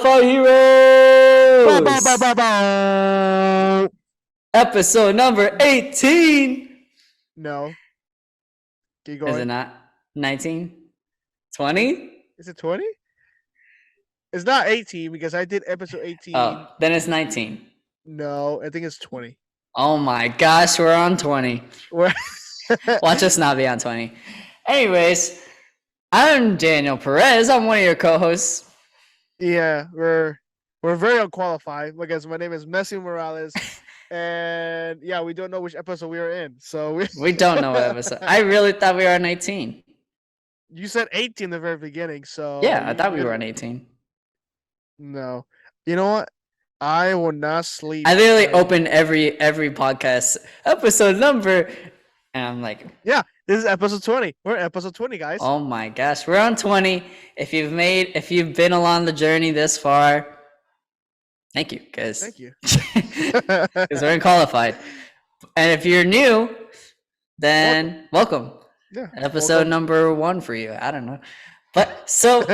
Unqualified Bow, bow, bow, Heroes! bow, bow. Episode number 18. No. Keep Is it going. not 19? 20? Is it 20? It's not 18 because I did episode 18. Oh, then it's 19. No, I think it's 20. Oh my gosh, we're on 20. Where- Watch us not be on 20. Anyways, I'm Daniel Perez. I'm one of your co-hosts. Yeah, we're very unqualified because my name is Messi Morales. And yeah, we don't know which episode we are in. So We don't know what episode. I really thought we were on 18. You said 18 in the very beginning, so Yeah, I thought we were on 18. No. You know what? I will not sleep. I literally open every podcast episode number, and I'm like, yeah, this is episode 20. We're at episode 20, guys. oh my gosh, we're on 20. If you've been along the journey this far, thank you, guys. Thank you. Because we're unqualified. And if you're new, then welcome. Yeah, episode number 1 for you. I don't know. But so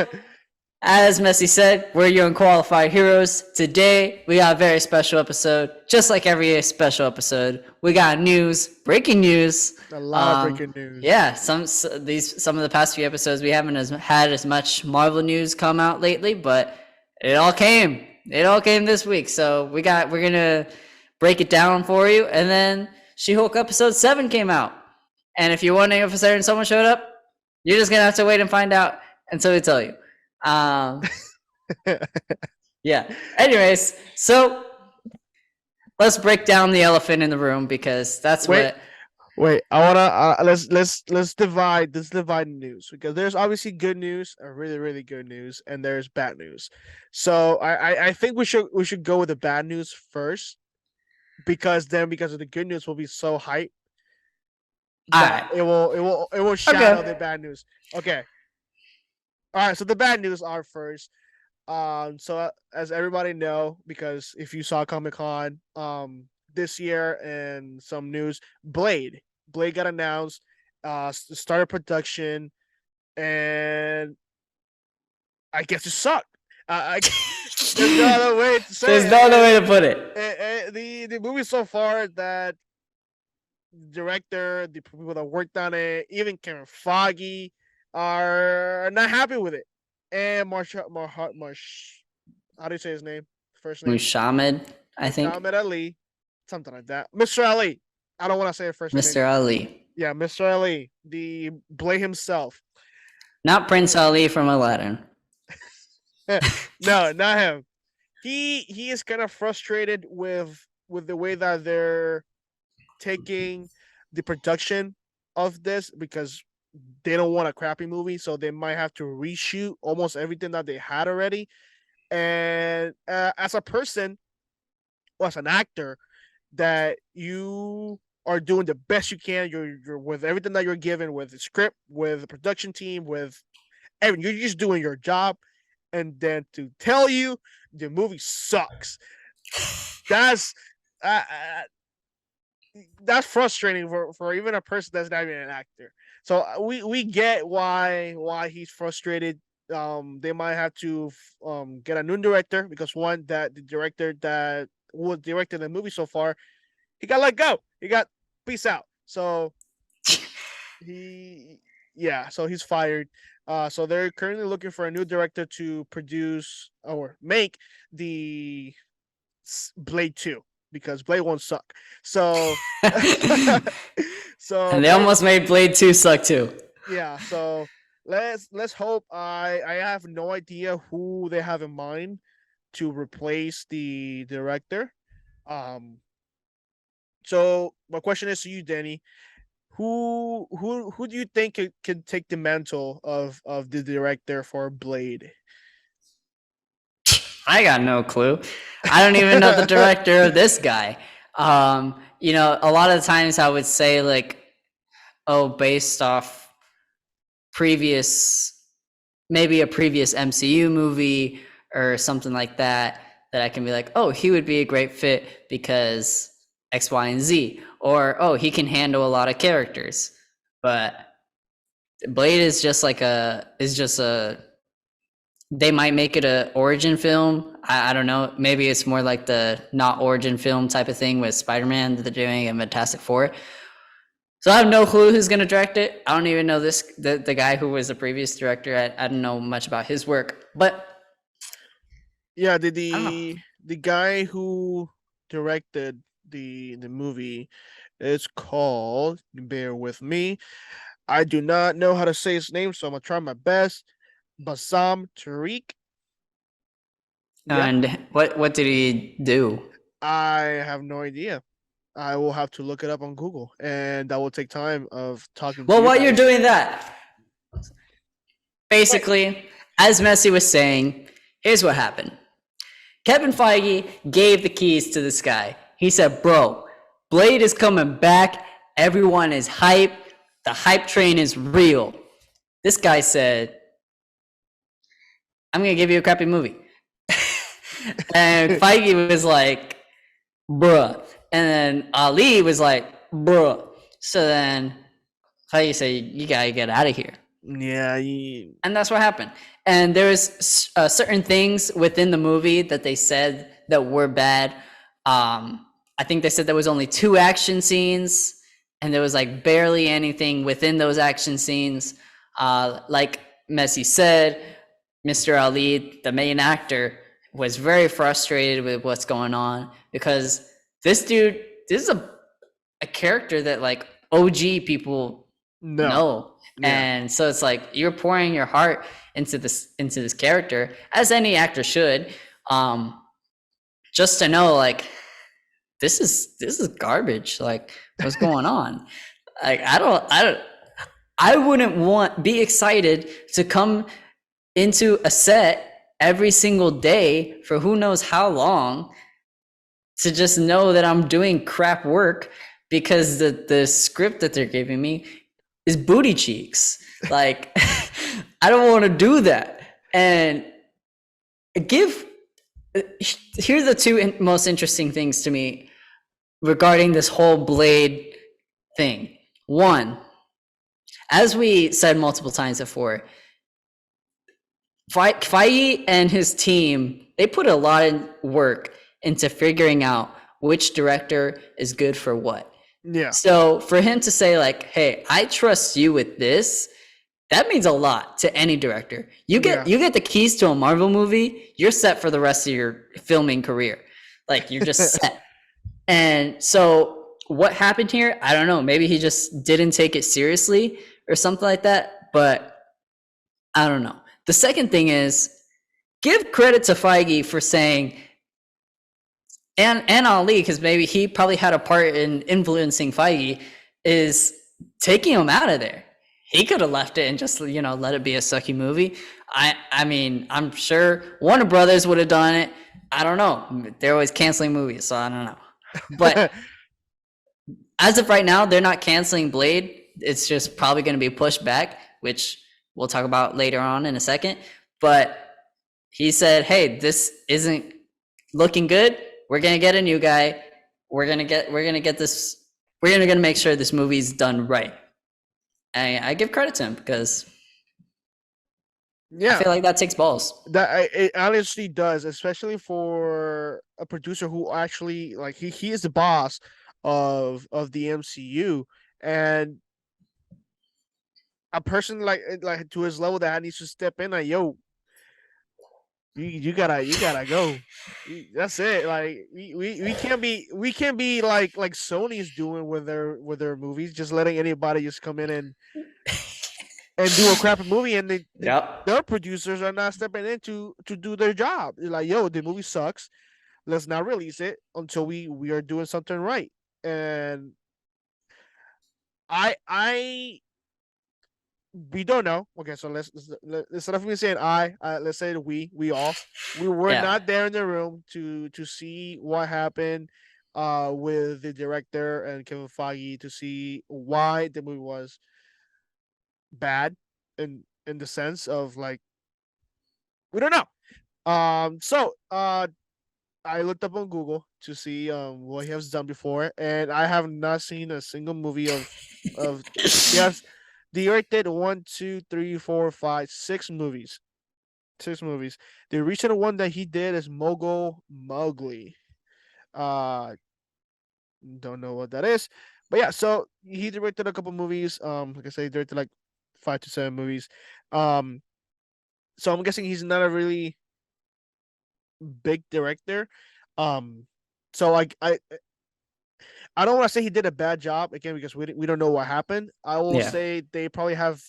as Messi said, we're your unqualified heroes. Today, we got a very special episode. Just like every special episode, we got breaking news. A lot of breaking news. Yeah, some of the past few episodes, we haven't had as much Marvel news come out lately, but it all came. It all came this week. So we're gonna break it down for you. And then She-Hulk episode 7 came out. And if you're wondering if a certain someone showed up, you're just gonna have to wait and find out until we tell you. Yeah. Anyways, so let's break down the elephant in the room because that's Wait, I wanna let's divide the news because there's obviously good news, really really good news, and there's bad news. So I think we should go with the bad news first because of the good news will be so hype that it will shadow the bad news. Okay. All right, so the bad news are first. So as everybody know, because if you saw Comic-Con this year and some news, Blade got announced, started production, and I guess it sucked. There's no other way to say There's no other way to put it. The movie so far that director, the people that worked on it, even Kevin Feige are not happy with it. And how do you say his name? First name? Muhammad, I think. Muhammad Ali, something like that. Mr. Ali. I don't want to say it first. Mr. Ali. Yeah, Mr. Ali, the Blade himself. Not Prince Ali from Aladdin. No, not him. He is kind of frustrated with the way that they're taking the production of this because they don't want a crappy movie, so they might have to reshoot almost everything that they had already. And as a person, or as an actor, that you are doing the best you can. You're with everything that you're given, with the script, with the production team, with everything. You're just doing your job, and then to tell you the movie sucks. That's frustrating for even a person that's not even an actor. So we get why he's frustrated. They might have to get a new director because the director that was directing the movie so far, he got let go. He got peace out. So he's fired. So they're currently looking for a new director to produce or make the Blade 2. Because Blade 1 suck. So and they almost made Blade 2 suck too. Yeah, so let's hope. I have no idea who they have in mind to replace the director. So my question is to you, Danny. Who do you think can take the mantle of the director for Blade? I got no clue. I don't even know the director of this guy. A lot of times I would say based off maybe a previous MCU movie or something like that I can be like, oh, he would be a great fit because X, Y, and Z. Or, oh, he can handle a lot of characters. But Blade is just a they might make it a origin film. I don't know. Maybe it's more like the not origin film type of thing with Spider-Man that they're doing in Fantastic Four. So I have no clue who's going to direct it. I don't even know the guy who was the previous director. I don't know much about his work, but Yeah, I don't know. the guy who directed the movie is called. Bear with me. I do not know how to say his name, so I'm gonna try my best. Bassam Tariq. Yeah, And what did he do? I have no idea. I will have to look it up on Google, and that will take time of talking to Well, you while you're guys. doing that, But basically, as Messi was saying, here's what happened. Kevin Feige gave the keys to this guy. He said, "Bro, Blade is coming back. Everyone is hype. The hype train is real." This guy said, "I'm gonna give you a crappy movie," and Feige was like, "Bruh," and then Ali was like, "Bruh." So then Feige said, "You gotta get out of here." yeah, And that's what happened. And there's certain things within the movie that they said that were bad. I think they said there was only 2 action scenes, and there was like barely anything within those action scenes. Like Messi said, Mr. Ali, the main actor, was very frustrated with what's going on because this is a character that like OG people no, know. yeah, And so it's like you're pouring your heart into this character, as any actor should, um, just to know like this is garbage. Like what's going on? Like I wouldn't want be excited to come into a set every single day for who knows how long to just know that I'm doing crap work because the script that they're giving me is booty cheeks. Like I don't want to do that. And give here are the two most interesting things to me regarding this whole Blade thing. One, as we said multiple times before, Feige and his team, they put a lot of work into figuring out which director is good for what. yeah, So for him to say like, "Hey, I trust you with this," that means a lot to any director. yeah. You get the keys to a Marvel movie, you're set for the rest of your filming career. Like you're just set. And so what happened here? I don't know. Maybe he just didn't take it seriously or something like that, but I don't know. The second thing is give credit to Feige for saying and Ali, because maybe he probably had a part in influencing Feige, is taking him out of there. He could have left it and just let it be a sucky movie. I mean I'm sure Warner Brothers would have done it. I don't know. They're always canceling movies, so I don't know. But as of right now, they're not canceling Blade. It's just probably going to be pushed back, which we'll talk about later on in a second. But he said, "Hey, this isn't looking good. We're gonna get a new guy. We're gonna get this. We're gonna make sure this movie's done right." And I give credit to him because I Yeah, feel like that takes balls. it honestly does, especially for a producer who actually like he is the boss of the MCU, and a person like to his level that needs to step in like, yo, you gotta go. That's it. Like we can't be like Sony's doing with their movies, just letting anybody just come in and do a crappy movie, and Yep. their producers are not stepping in to do their job. They're like, yo, the movie sucks. Let's not release it until we are doing something right. And I we don't know. Okay, so instead of me saying let's say we all we were Yeah. not there in the room to see what happened with the director and Kevin Feige, to see why the movie was bad in the sense of like we don't know. So I looked up on Google to see what he has done before, and I have not seen a single movie of he has directed one, two, three, four, five, 6 movies. 6 movies. The recent one that he did is Mogul Mowgli. Uh, don't know what that is, but yeah. So he directed a couple movies. Like I said, he directed like 5 to 7 movies. Um, so I'm guessing he's not a really big director. Um, so like I don't want to say he did a bad job again because we don't know what happened. I will Yeah. say they probably have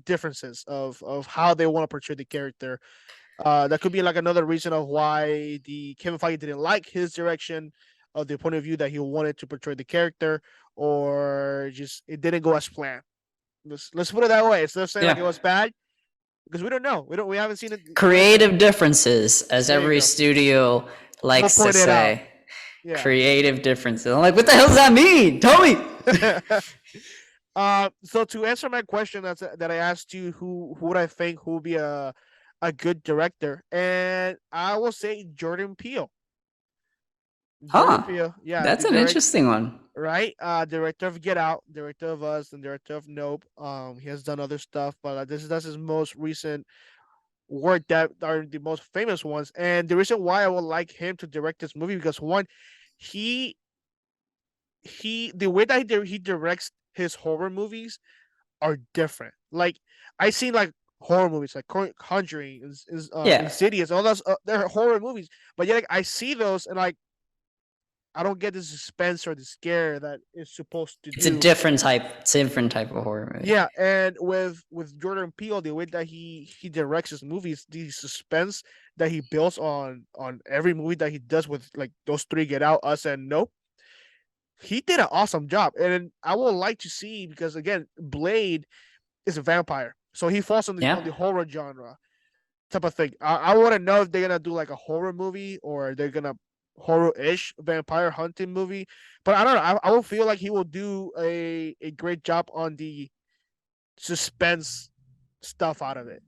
differences of how they want to portray the character. That could be like another reason of why the Kevin Feige didn't like his direction of the point of view that he wanted to portray the character, or just it didn't go as planned. Let's put it that way. Instead of saying like it Yeah. was bad, because we don't know. We haven't seen it. Creative differences, as There you every go. studio We'll likes to point it out. say. Yeah. Creative differences. I'm like, what the hell does that mean? Tell me. So to answer my question that I asked you, who would I think who would be a good director, and I will say Jordan Peele. Jordan Huh. Peele, yeah, That's the an direct interesting one. right, director of Get Out, director of Us, and director of Nope. He has done other stuff, but that's his most recent work that are the most famous ones. And the reason why I would like him to direct this movie because one, he the way that he directs his horror movies are different. Like I seen like horror movies like Conjuring, Yeah. Insidious, all those they're horror movies, but yet like, I see those and like I don't get the suspense or the scare that is supposed to It's a do. different type of horror movie. Yeah, and with Jordan Peele, the way that he directs his movies, the suspense that he builds on every movie that he does with like those three, Get Out, Us, and Nope, he did an awesome job. And I would like to see because again, Blade is a vampire, so he falls on Yeah. the horror genre type of thing. I want to know if they're gonna do like a horror movie or they're gonna horror-ish vampire hunting movie. But I don't know. I will feel like he will do a great job on the suspense stuff out of it.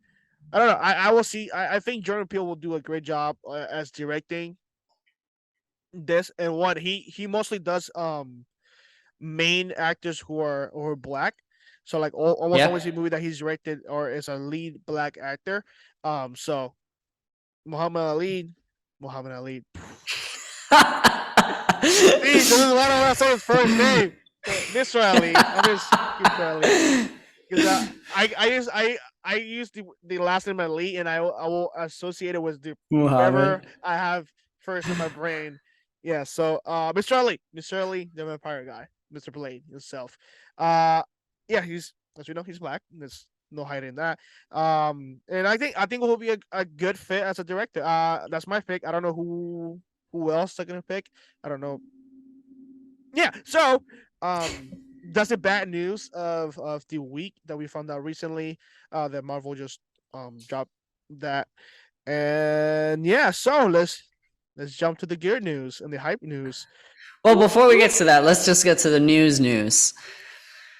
I don't know. I will see. I think Jordan Peele will do a great job as directing this. And what he mostly does main actors who are black. So like almost Yeah. always a movie that he's directed or is a lead black actor. So Muhammad Ali, Muhammad Ali. See, this is why I don't want to say his first name, Mr. Ali. I'm just Mr. Ali because I use the last name Ali and I will associate it with the whoever Muhammad. I have first in my brain. Yeah, so Mr. Ali, the vampire guy, Mr. Blade himself. Yeah, he's as we know he's black. There's no hiding that. And I think it will be a good fit as a director. That's my pick. I don't know who else they're gonna pick. I don't know. Yeah, so that's the bad news of the week that we found out recently. That Marvel just dropped that, and yeah, so let's jump to the good news and the hype news. Well, before we get to that, let's just get to the news.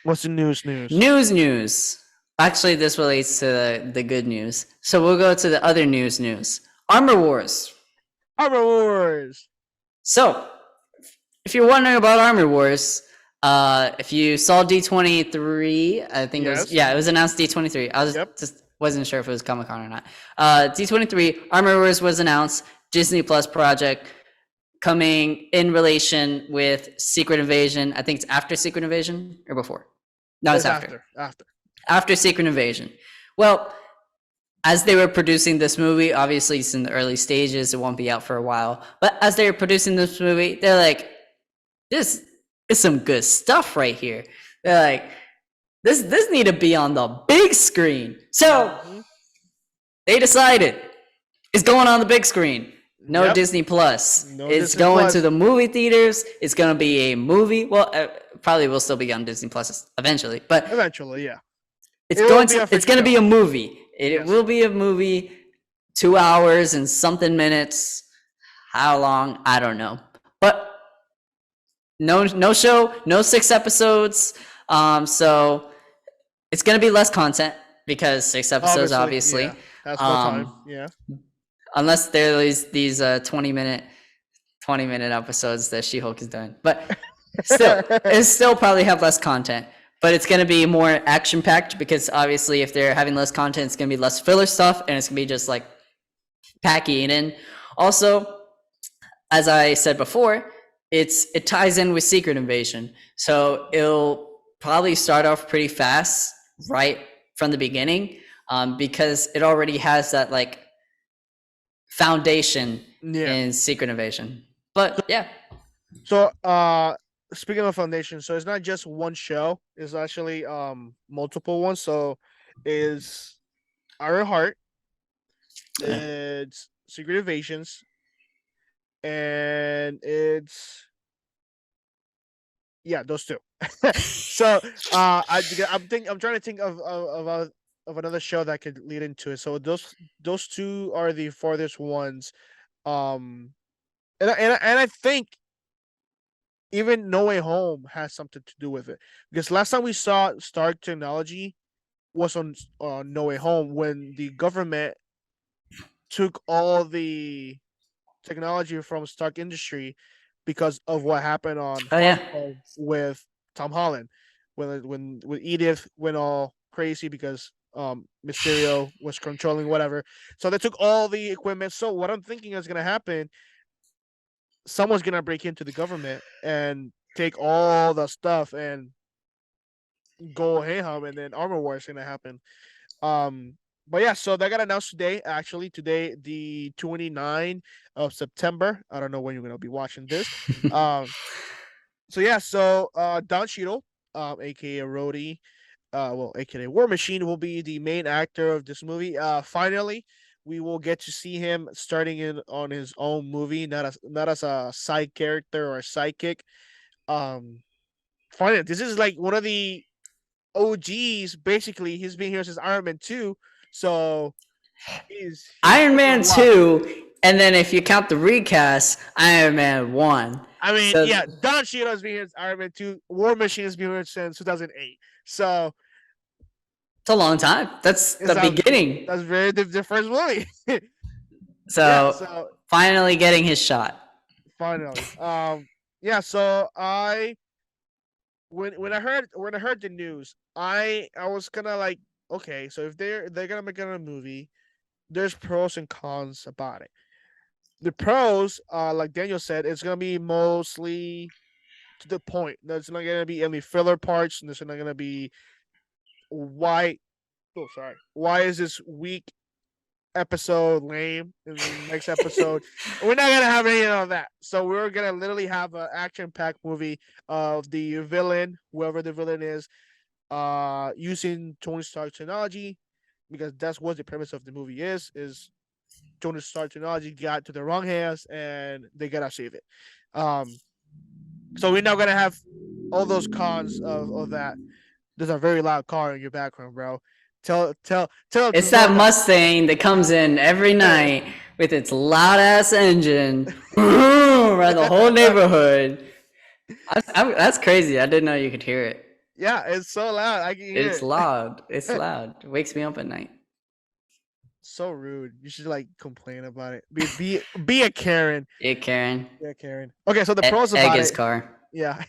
What's the news? News. Actually, this relates to the good news. So we'll go to the other news. Armor Wars. Armor Wars. So, if you're wondering about Armor Wars, if you saw D23, I think Yes. it was announced D23. I was Yep. just wasn't sure if it was Comic-Con or not. D23, Armor Wars was announced, Disney Plus project coming in relation with Secret Invasion. I think it's after Secret Invasion or before. No, it's after. After Secret Invasion. Well, as they were producing this movie, obviously it's in the early stages, it won't be out for a while. But as they were producing this movie, they're like, this is some good stuff right here. They're like, this need to be on the big screen. So they decided it's going on the big screen. No Yep. Disney Plus. No It's Disney going Plus. to the movie theaters. It's going to be a movie. Well, probably will still be on Disney Plus eventually, but Eventually, yeah. it's It going will be to a freaking it's going to be show. a movie. It Yes. will be a movie, 2 hours and something minutes. How long? I don't know. But no show, no 6 episodes. So it's going to be less content because 6 episodes, obviously. Yeah. That's more time. Yeah. Unless there is these 20-minute episodes that She-Hulk is doing. But still, it's still probably have less content. but it's going to be more action packed because obviously if they're having less content, it's going to be less filler stuff and it's going to be just like packing it in. Also, as I said before, it ties in with Secret Invasion, so it'll probably start off pretty fast right from the beginning, because it already has that like foundation in Secret Invasion. But yeah. So speaking of foundation, so it's not just one show, it's actually multiple ones. So is Ironheart, it's Secret Invasions, and it's those two. So I'm trying to think of another show that could lead into it. So those two are the farthest ones. And I think even No Way Home has something to do with it, because last time we saw Stark technology was on No Way Home, when the government took all the technology from Stark Industry because of what happened on Far From Home with Tom Holland, when Edith went all crazy because Mysterio was controlling whatever. So they took all the equipment. So what I'm thinking is gonna happen, someone's gonna break into the government and take all the stuff and go hey hum, and then Armor War is gonna happen. But yeah, so that got announced today. Actually, today, the 29th of September. I don't know when you're gonna be watching this. So Don Cheadle, aka Rhodey, aka War Machine, will be the main actor of this movie. Finally, we will get to see him starting in on his own movie, not as a side character or a sidekick. Finally, this is like one of the OGs. Basically, he's been here since Iron Man 2. So he's Iron Man 2, and then if you count the recast, Iron Man 1. I mean, Don Cheadle has been here since Iron Man 2. War Machine has been here since 2008. So it's a long time. That's the beginning. That's very the first movie. So finally getting his shot. Finally. So when I heard the news, I was kind of like, okay, so if they're gonna make a movie, there's pros and cons about it. The pros, like Daniel said, it's gonna be mostly to the point. There's not gonna be any filler parts, and there's not gonna be why is this week episode lame in the next episode. We're not gonna have any of that. So we're gonna literally have an action-packed movie of the villain, whoever the villain is, using Tony Stark technology, because that's what the premise of the movie is Tony Stark technology got to the wrong hands and they gotta save it. So we're not gonna have all those cons of that. There's a very loud car in your background, bro. Tell. It's that Mustang that comes in every night with its loud ass engine around the whole neighborhood. That's crazy. I didn't know you could hear it. Yeah, it's so loud. I can hear it. It's loud. It's loud. It wakes me up at night. So rude. You should like complain about it. Be a Karen. Yeah, Karen. Yeah, Karen. Okay, so the pros about his car. Yeah.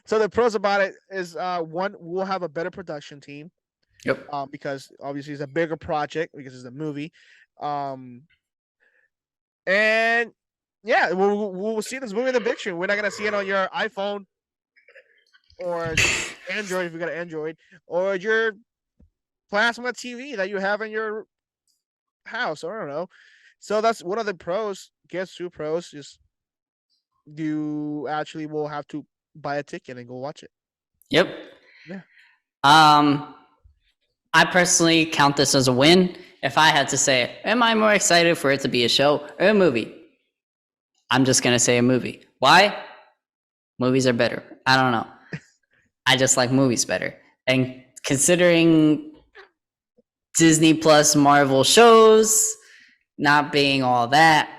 So the pros about it is one, we'll have a better production team. Yep. Because obviously it's a bigger project because it's a movie. And yeah, we'll see this movie in the big screen. We're not gonna see it on your iPhone or Android if you got an Android, or your plasma TV that you have in your house. I don't know. So that's one of the pros. Guess two pros is you actually will have to buy a ticket and go watch it. Yep. Yeah. I personally count this as a win. If I had to say, am I more excited for it to be a show or a movie? I'm just going to say a movie. Why? Movies are better. I don't know. I just like movies better. And considering Disney Plus Marvel shows not being all that,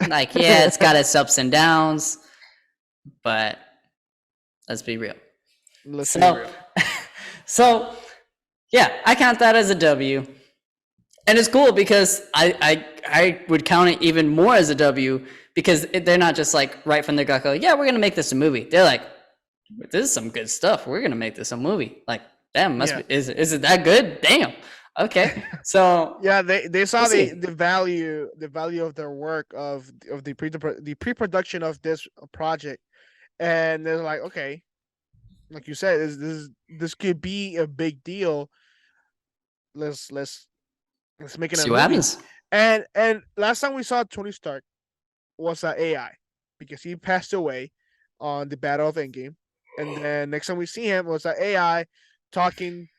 like, yeah, it's got its ups and downs, but let's be real. So yeah, I count that as a W. And it's cool because I would count it even more as a W because they're not just like right from the get-go, yeah, we're going to make this a movie. They're like, this is some good stuff. We're gonna make this a movie. Like, damn, must Yeah. be is it that good? Damn. Okay. So Yeah, they saw we'll see. the value of their work of the pre-production of this project, and they're like, okay, like you said, this could be a big deal. Let's let's let's make it a See what movie. happens. And last time we saw Tony Stark was AI because he passed away on the Battle of Endgame, and then next time we see him was AI talking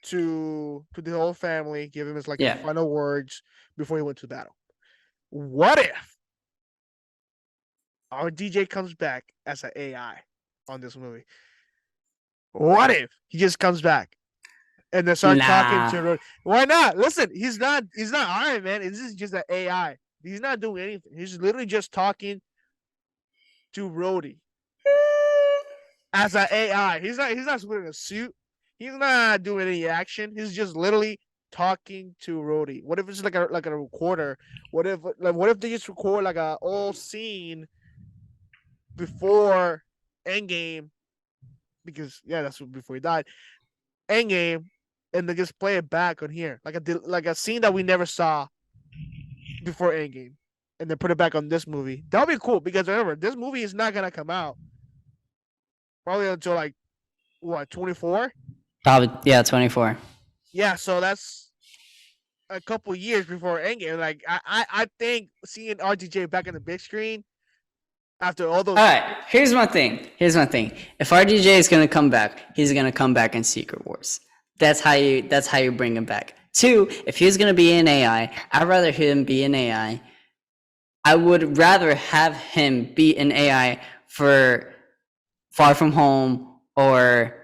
to the whole family, give him his like his Yeah. final words before he went to battle. What if our DJ comes back as an AI on this movie? What if he just comes back and they start talking Nah. to Rhodey? Why not? Listen, he's not Iron Man. This is just an AI. He's not doing anything. He's literally just talking to Rhodey as an AI. He's not wearing a suit. He's not doing any action. He's just literally talking to Rhodey. What if it's like a recorder? What if they just record like a old scene before Endgame? Because yeah, that's before he died. Endgame, and they just play it back on here, like a scene that we never saw before Endgame, and then put it back on this movie. That'll be cool because remember, this movie is not gonna come out probably until like what 24. Probably, yeah, 24. Yeah, so that's a couple years before Endgame. Like I think seeing RDJ back in the big screen after all those All right, here's my thing. If RDJ is gonna come back, he's gonna come back in Secret Wars. That's how you bring him back. Two, if he's gonna be an AI, I'd rather him be an AI. I would rather have him be an AI for Far From Home or,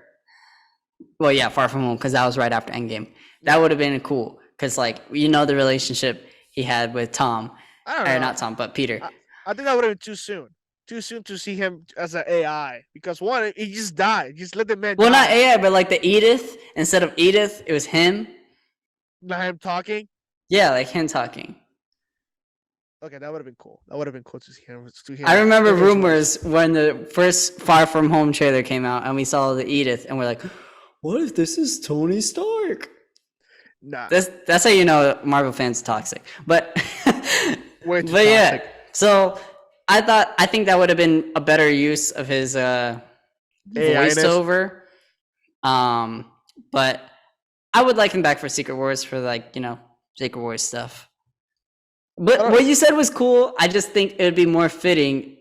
well, yeah, Far From Home, because that was right after Endgame. That would have been cool, because like the relationship he had with Tom, I don't or know. not Tom, but Peter. I think that would have been too soon. Too soon to see him as an AI because one, he just died. Just let the man Well, die. not AI, but like the Edith. Instead of Edith, it was him. Not him talking. Yeah, like him talking. Okay, that would have been cool. That would have been cool to see him. I remember hear his voice. rumors when the first Far From Home trailer came out, and we saw the Edith, and we're like, "What if this is Tony Stark?" Nah, That's how you know Marvel fans are toxic. But way too but yeah. toxic. So I think that would have been a better use of his AI-ness. voiceover. But I would like him back for Secret Wars, for like Secret Wars stuff. But what you said was cool. I just think it would be more fitting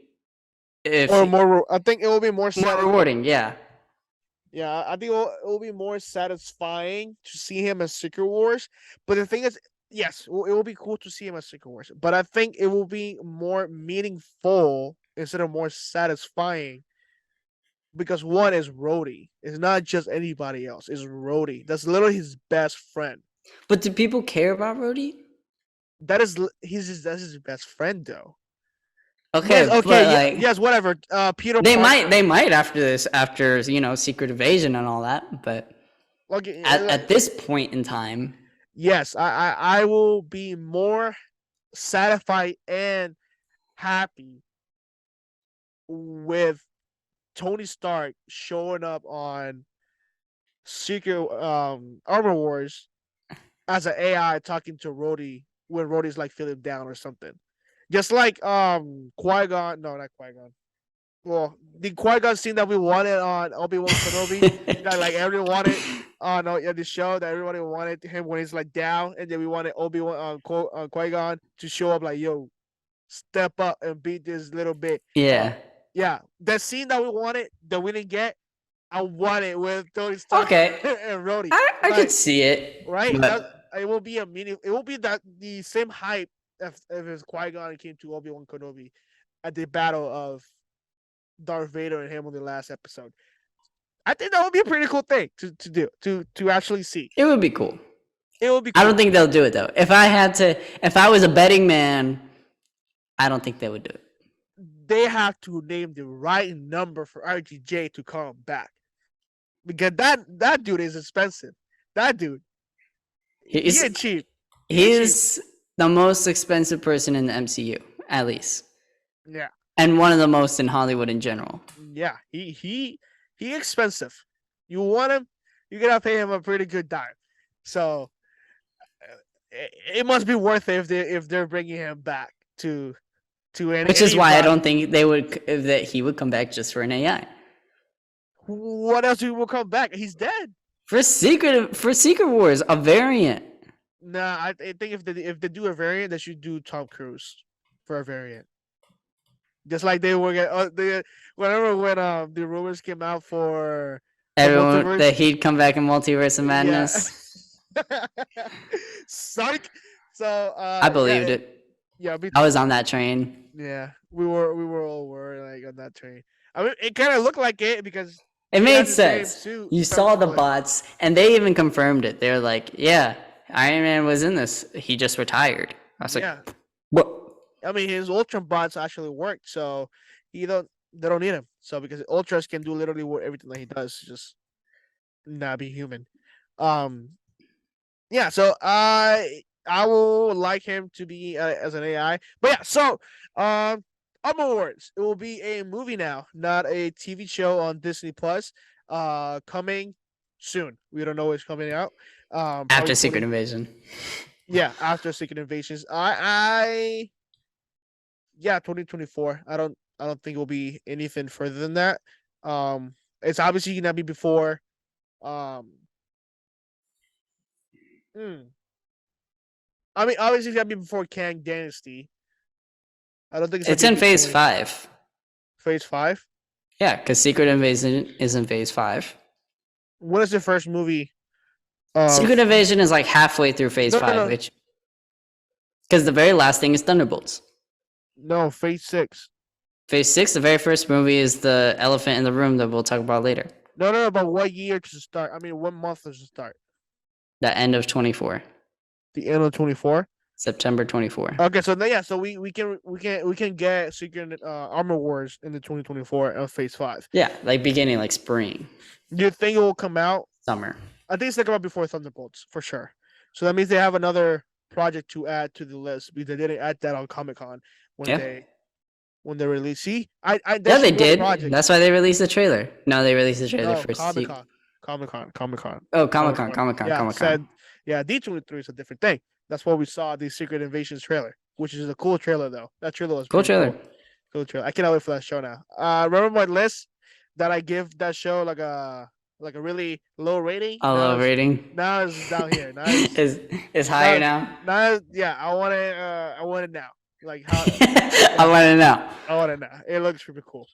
if Or more. I think it will be more more rewarding. Yeah. Yeah, I think it will be more satisfying to see him as Secret Wars. But the thing is, yes, it will be cool to see him as Secret Wars. But I think it will be more meaningful instead of more satisfying. Because one is Rhodey. It's not just anybody else. It's Rhodey. That's literally his best friend. But do people care about Rhodey? That's his best friend though. Okay, Yes, okay, but yeah, like yes, whatever. Peter they Parker. might after this, after Secret Invasion and all that. But Okay, at this point in time, yes, I will be more satisfied and happy with Tony Stark showing up on Secret Armor Wars as an AI talking to Rhodey when Rhodey's like feeling down or something. Just like Qui-Gon, no, not Qui-Gon. Well, the Qui-Gon scene that we wanted on Obi-Wan Kenobi, that like everyone wanted on the show, that everybody wanted him when he's like down, and then we wanted Obi-Wan Qui-Gon to show up like, yo, step up and beat this little bit. yeah. Yeah, that scene that we wanted that we didn't get, I want it with Tony Stark Okay, and Rhodey. I could see it. Right? But It will be it will be the same hype if his Qui-Gon came to Obi-Wan Kenobi at the battle of Darth Vader and him on the last episode. I think that would be a pretty cool thing to do to actually see. it would be cool. It would be cool. I don't think they'll do it though. If I was a betting man, I don't think they would do it. They have to name the right number for RGJ to come back. Because that dude is expensive. That dude. He ain't cheap. He's the most expensive person in the MCU, at least. Yeah. And one of the most in Hollywood in general. Yeah. He He expensive. You want him, you gotta pay him a pretty good dime. So it must be worth it if they're bringing him back to Which is any why I project. don't think that he would come back just for an AI. What else will come back? He's dead. For Secret Wars, a variant. Nah, I think if they do a variant, they should do Tom Cruise for a variant. Just like they were whenever when the rumors came out for the Everyone multiverse. that he'd come back in Multiverse of Yeah. Madness. Psych. So I believed it. Yeah, me I too. was on that train. Yeah, we were like on that train. I mean, it kind of looked like it because It he made has the same sense. suit. You saw the bots, and they even confirmed it. They're like, "Yeah, Iron Man was in this. He just retired." I was like, Yeah, "What?" I mean, his Ultron bots actually worked, so they don't need him. So because Ultras can do literally everything that he does, just not be human. Um, yeah. So I will like him to be as an AI. But yeah, so Armor Wars. It will be a movie now, not a TV show on Disney Plus. Coming soon. We don't know what's coming out. Probably After Secret Invasion. Yeah, after Secret Invasions. I yeah, 2024. I don't think it will be anything further than that. It's obviously gonna be before. Um, hmm. I mean, obviously it's gonna be before Kang Dynasty. I don't think it's It's gonna in be Phase before 5. Phase 5. Yeah, because Secret Invasion is in Phase 5. What is the first movie of? Secret Invasion is like halfway through Phase No, no, 5, no, which because the very last thing is Thunderbolts. no. Phase 6. Phase 6, the very first movie is the elephant in the room that we'll talk about later. No, no, no. But what year does it start? I mean, what month does it start? The end of 24. The end of 24. September 24. Okay, so then, yeah, so we can get Secret Armor Wars in the 2024 of Phase 5. Yeah, like beginning, like spring, Do you think it will come out? summer. I think it's gonna come out before Thunderbolts for sure. So that means they have another project to add to the list because they didn't add that on Comic Con when Yeah. they released. See, I Yeah, there's they more did. projects. That's why they released the trailer. No, they released the trailer No, for Comic Con, Comic Con, Comic Con. Oh, Comic Con. Yeah, said D23 is a different thing. That's why we saw the Secret Invasions trailer, which is a cool trailer though. That trailer was Cool pretty trailer. Cool trailer. I cannot wait for that show now. Remember my list that I give that show like a really low rating? A low rating. Now it's down here. Now is higher now. Now, yeah, I want it. I want it now. Like how I want to know. I want it now. It looks pretty cool.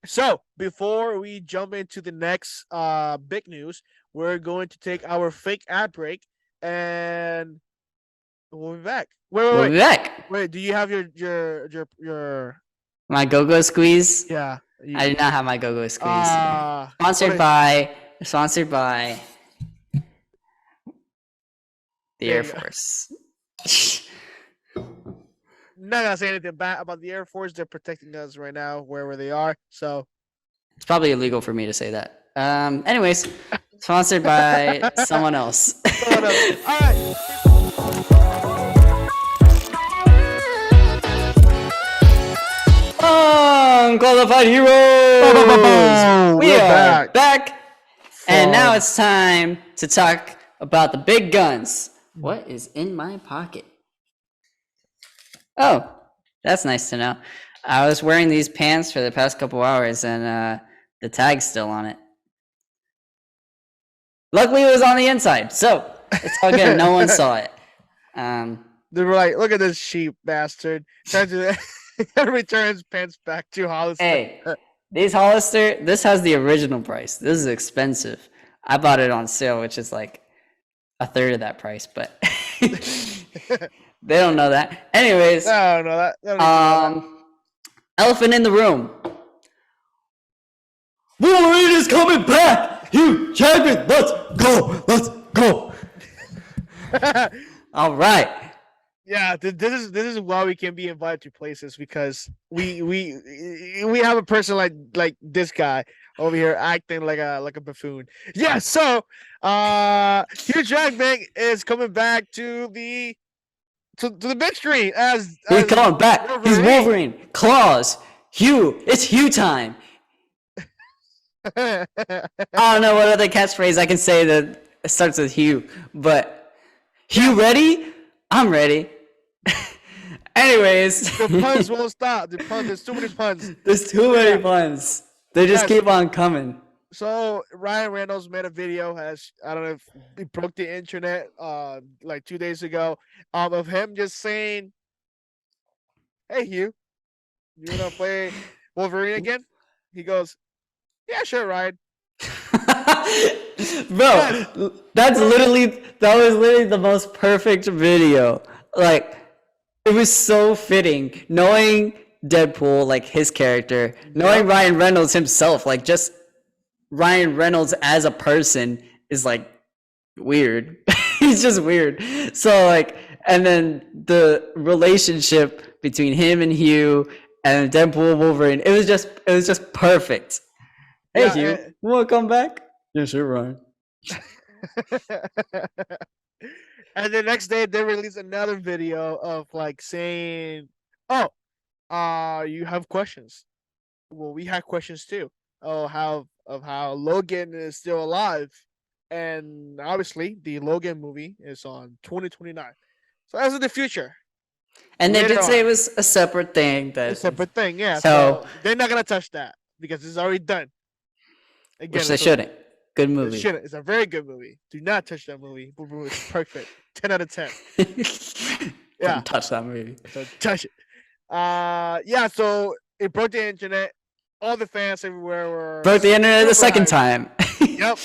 So before we jump into the next big news, we're going to take our fake ad break, and we'll be back. We'll be back. Wait. Do you have your? My go-go squeeze. Yeah. I did not have my go-go squeeze. Sponsored by the Air Force. Not gonna say anything bad about the Air Force. They're protecting us right now wherever they are. So it's probably illegal for me to say that. Anyways, sponsored by someone else. All right. Unqualified heroes. We are back. And now it's time to talk about the big guns. What is in my pocket? Oh, that's nice to know. I was wearing these pants for the past couple hours, and the tag's still on it. Luckily, it was on the inside, so it's all good. No one saw it. They were like, "Look at this cheap bastard!" Trying to return his pants back to Hollister. Hey, these Hollister. This has the original price. This is expensive. I bought it on sale, which is like a third of that price, but they don't know that. Anyways, I don't know that. They don't even know that. Elephant in the room. Wolverine is coming back. Hugh Jackman, let's go. Let's go. All right. Yeah, this is why we can be invited to places because we have a person like this guy over here acting like a buffoon. Yeah, so Hugh Jackman is coming back to the big screen as He's coming back. Wolverine. He's Wolverine. Claws. Hugh. It's Hugh time. I don't know what other catchphrase I can say that starts with Hugh, but Hugh ready? I'm ready. Anyways, The puns won't stop. The puns. There's too many puns. there's too So, many yeah. puns. They just Yes. keep on coming. So Ryan Reynolds made a video. Has I don't know if it broke the internet. Like 2 days ago. Of him just saying, "Hey Hugh, you wanna play Wolverine again?" He goes, "Yeah, sure, Ryan." Bro, Yes. that Bro. was literally the most perfect video. Like, it was so fitting. Knowing Deadpool, like his character, knowing Yep. Ryan Reynolds himself, like just Ryan Reynolds as a person is like weird. He's just weird. So like, and then the relationship between him and Hugh and Deadpool Wolverine, it was just perfect. Hey Yeah. Hugh, you wanna come back? Yeah, sure, Ryan. And the next day they released another video of like saying, "Oh, you have questions. Well, we had questions too. Oh, how Logan is still alive, and obviously the Logan movie is on 2029. So that's in the future. And they Later did say it on, was a separate thing a that separate thing. Yeah. so So they're not gonna touch that because it's already done. which Again, they it's a shouldn't. Good it movie. shouldn't. It's a very good movie. Do not touch that movie. It's perfect. 10 out of 10. Yeah. Don't touch that movie. So touch it. Yeah. So it broke the internet. All the fans everywhere were Broke the internet the super second hyped. time. Yep.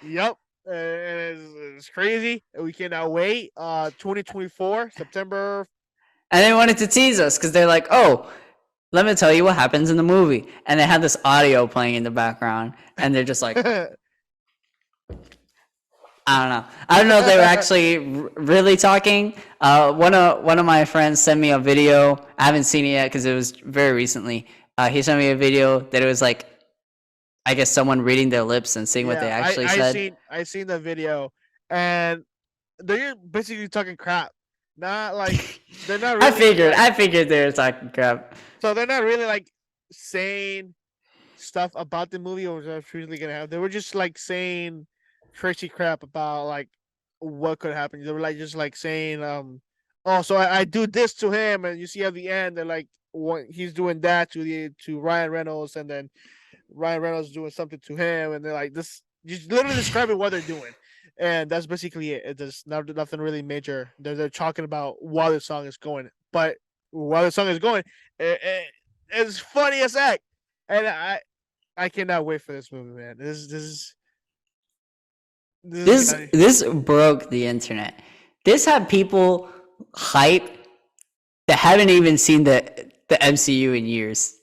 Yep. It's crazy. We cannot wait. 2024 September. And they wanted to tease us because they're like, oh, let me tell you what happens in the movie. And they had this audio playing in the background. And they're just like, I don't know. I don't know if they were actually really talking. One of my friends sent me a video. I haven't seen it yet because it was very recently. He sent me a video that it was like, I guess someone reading their lips and seeing what they Yeah, actually said. I seen the video, and they're basically talking crap. Not like they're not I really figured. like, I figured they were talking crap. so they're not really like saying stuff about the movie or what's usually gonna happen. They were just like saying crazy crap about like what could happen. They were like just like saying, oh, so I do this to him, and you see at the end they're like, what he's doing that to Ryan Reynolds, and then Ryan Reynolds doing something to him, and they're like this, just literally describing what they're doing, and that's basically it. It's nothing really major. They're talking about while the song is going, but while the song is going, it's funny as heck, and I cannot wait for this movie, man. This broke the internet. This had people hype that haven't even seen the MCU in years.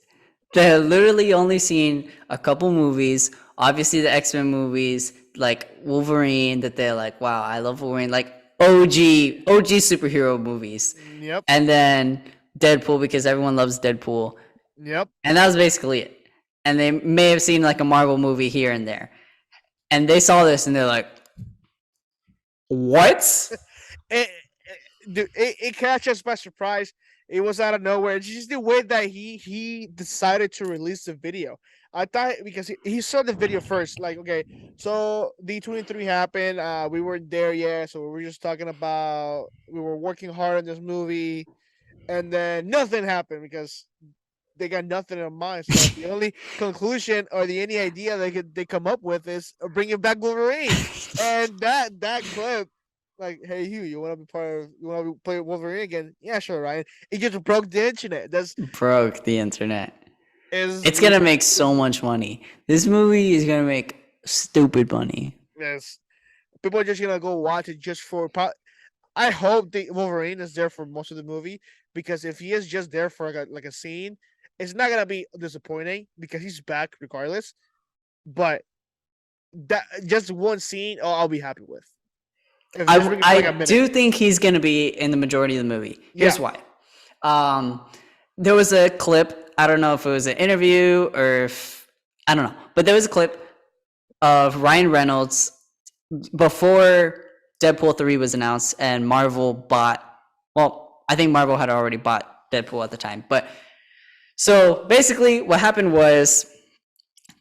They had literally only seen a couple movies, obviously the X-Men movies, like Wolverine, that they're like, wow, I love Wolverine, like OG superhero movies. Yep. And then Deadpool because everyone loves Deadpool. Yep. And that was basically it. And they may have seen like a Marvel movie here and there. And they saw this and they're like, what? It catch us by surprise. It was out of nowhere. It's just the way that he decided to release the video. I thought because he saw the video first, like, okay, so D23 happened. We weren't there yet, so we were just talking about we were working hard on this movie, and then nothing happened because they got nothing in mind. So the only conclusion or the any idea they come up with is bringing back Wolverine, and that clip, like, hey Hugh, you want to be part of, you want to play Wolverine again? Yeah, sure, Ryan. It just broke the internet. That's Broke the internet. is It's gonna make so much money. This movie is gonna make stupid money. yes. People are just gonna go watch it just for. I hope the Wolverine is there for most of the movie, because if he is just there for like a scene, it's not gonna be disappointing because he's back regardless. But that just one scene, oh, I'll be happy with. I do think he's gonna be in the majority of the movie. Here's why. There was a clip. I don't know if it was an interview or if I don't know, but there was a clip of Ryan Reynolds before Deadpool 3 was announced and Marvel bought. Well, I think Marvel had already bought Deadpool at the time, but so basically what happened was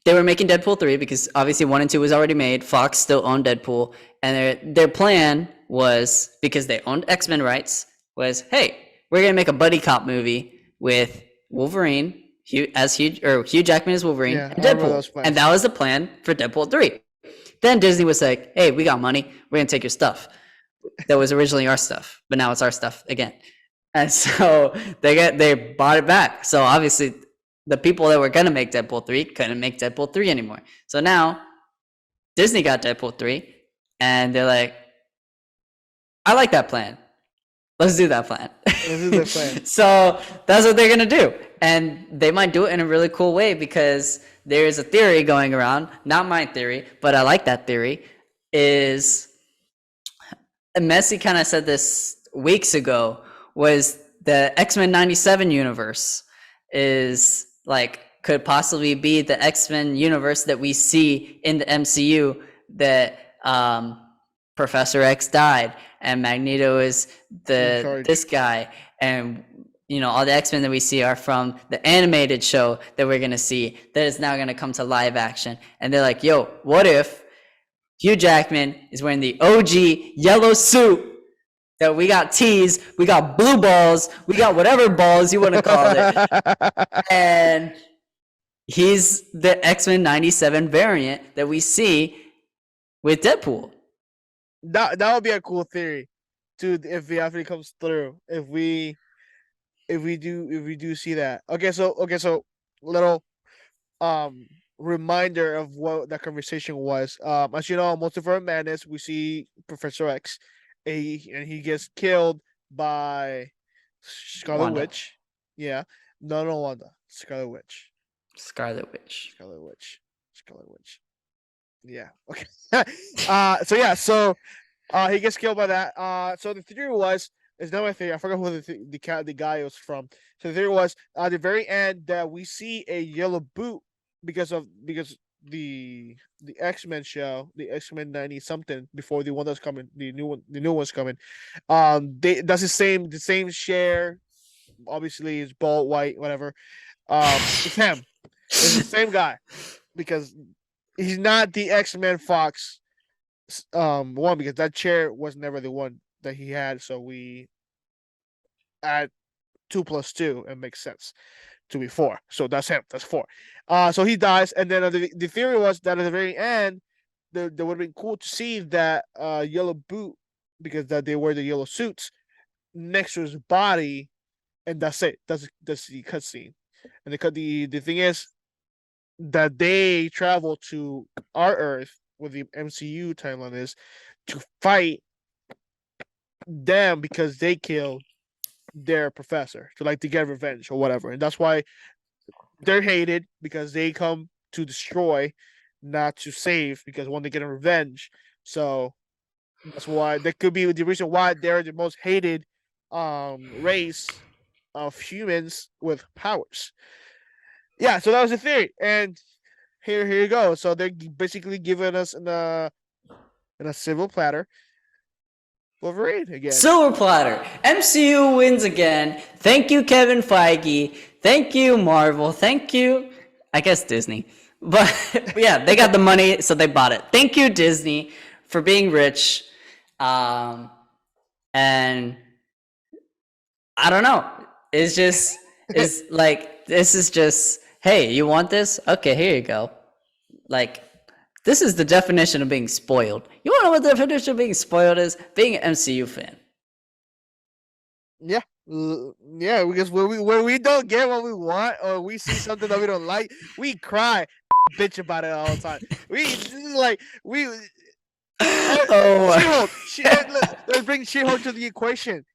they were making Deadpool 3 because obviously 1 and 2 was already made. Fox still owned Deadpool. And their plan was, because they owned X-Men rights, was, hey, we're going to make a buddy cop movie with Wolverine, Hugh Jackman as Wolverine, Yeah, and I remember Deadpool. those And plans. that was the plan for Deadpool 3. Then Disney was like, hey, we got money. We're going to take your stuff. That was originally our stuff, but now it's our stuff again. And so they bought it back. So obviously the people that were gonna make Deadpool 3 couldn't make Deadpool 3 anymore. So now Disney got Deadpool 3 and they're like, I like that plan. Let's do that plan. This is the plan. So that's what they're gonna do. And they might do it in a really cool way because there's a theory going around, not my theory, but I like that theory, is Messi kind of said this weeks ago, was the X-Men 97 universe is like could possibly be the X-Men universe that we see in the MCU, that Professor X died and Magneto is this guy, and all the X-Men that we see are from the animated show that we're gonna see that is now gonna come to live action. And they're like, yo, what if Hugh Jackman is wearing the OG yellow suit that we got teased, we got blue balls, we got whatever balls you want to call it, and he's the X-Men 97 variant that we see with Deadpool. That would be a cool theory, dude. If it actually comes through, if we do see that. Okay, so little reminder of what that conversation was. As you know, Multiverse of Madness, we see Professor X, and he gets killed by Scarlet Wanda. Witch. Yeah, no, Wanda, Scarlet Witch. Scarlet Witch. Scarlet Witch. Yeah. Okay. So he gets killed by that. So the theory was, it's not my theory. I forgot who the guy was from. So the theory was at the very end that we see a yellow boot because the X-Men show, the X-Men 90 something, before the one that's coming, the new one's coming. That's the same share. Obviously, it's bald, white, whatever. It's him. It's the same guy because he's not the X-Men Fox one, because that chair was never the one that he had. So we add 2 + 2 and makes sense to be 4. So that's him. That's 4. So he dies, and then the theory was that at the very end, there would have been cool to see that yellow boot, because that they wear the yellow suits next to his body, and that's it. That's the cutscene. And the thing is that they travel to our Earth, where the MCU timeline is, to fight them because they killed their professor, to get revenge or whatever. And that's why they're hated, because they come to destroy, not to save, because when they get a revenge. So that's why that could be the reason why they're the most hated race of humans with powers. Yeah, so that was the theory, and here you go. So they're basically giving us in a silver platter Wolverine again. Silver platter. MCU wins again. Thank you, Kevin Feige. Thank you, Marvel. Thank you, I guess, Disney. But yeah, they got the money, so they bought it. Thank you, Disney, for being rich. And I don't know. It's like, this is just, hey, you want this? Okay, here you go. Like, this is the definition of being spoiled. You want to know what the definition of being spoiled is? Being an MCU fan. Yeah. Yeah, because when we don't get what we want, or we see something that we don't like, we cry, bitch about it all the time. Let's bring She-Hulk to the equation.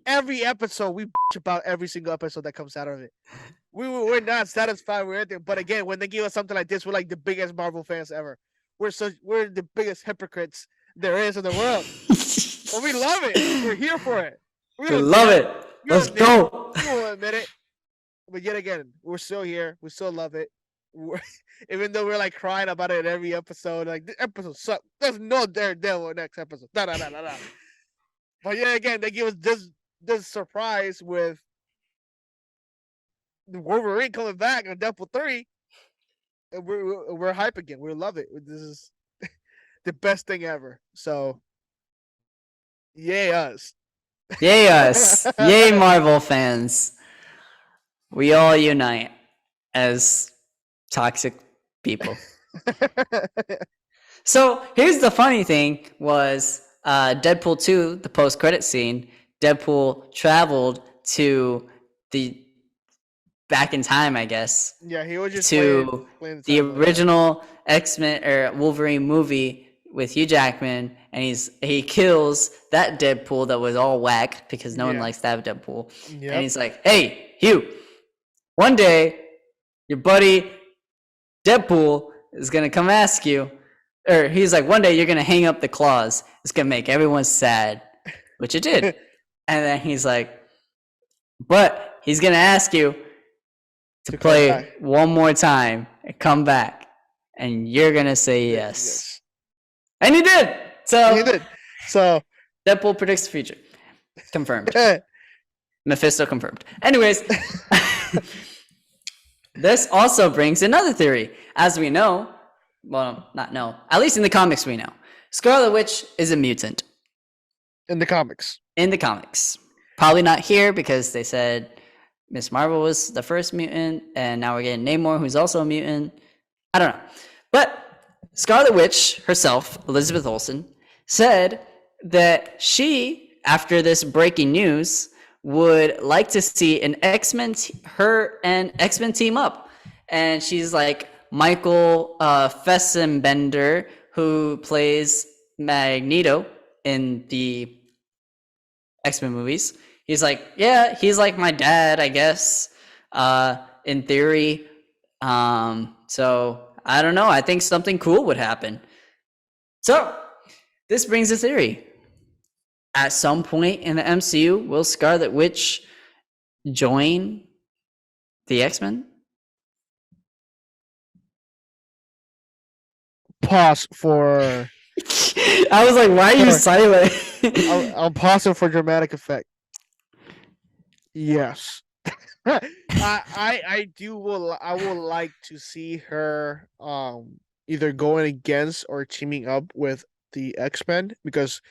Every episode, we bitch about every single episode that comes out of it. We're not satisfied with anything. But again, when they give us something like this, we're like the biggest Marvel fans ever. We're the biggest hypocrites there is in the world. But we love it. We're here for it. We love it. Let's go. We won't admit it. But yet again, we're still here. We still love it. Even though we're like crying about it in every episode, like, this episode sucks. There's no Daredevil next episode. But yeah, again, they give us this surprise with the Wolverine coming back on Deadpool 3. we're hype again. We love it. This is the best thing ever. So yay us. Yay us! Yay Marvel fans! We all unite as toxic people. So here's the funny thing: was Deadpool 2, the post-credit scene. Deadpool traveled to the back in time, I guess, Yeah, he was just to playing the the timeline. Yeah. original X-Men or Wolverine movie with Hugh Jackman, and he kills that Deadpool that was all whack because no one Yeah. likes that Deadpool. And Yep. he's like, "Hey, Hugh, one day your buddy Deadpool is gonna come ask you," or he's like, "One day you're gonna hang up the claws. It's gonna make everyone sad," which it did. And then he's like, "But he's gonna ask you to To come play back. one more time and come back, and you're gonna say yes." And he did. So He did. So Deadpool predicts the future. Confirmed. Mephisto confirmed. Anyways, this also brings another theory. As we know, well, not know, at least in the comics we know, Scarlet Witch is a mutant in the comics. in the comics. Probably not here because they said Miss Marvel was the first mutant, and now we're getting Namor, who's also a mutant. I don't know. But Scarlet Witch herself, Elizabeth Olsen, said that she, after this breaking news, would like to see an X-Men, her and X-Men team up. And she's like, Michael Fassbender, who plays Magneto in the X-Men movies. He's like, yeah, he's like my dad, I guess, in theory. So I don't know. I think something cool would happen. So this brings a theory. At some point in the MCU, will Scarlet Witch join the X-Men? Pause for. I was like, why are you silent? I'll pause it for dramatic effect. Yes. I would like to see her either going against or teaming up with the X-Men, because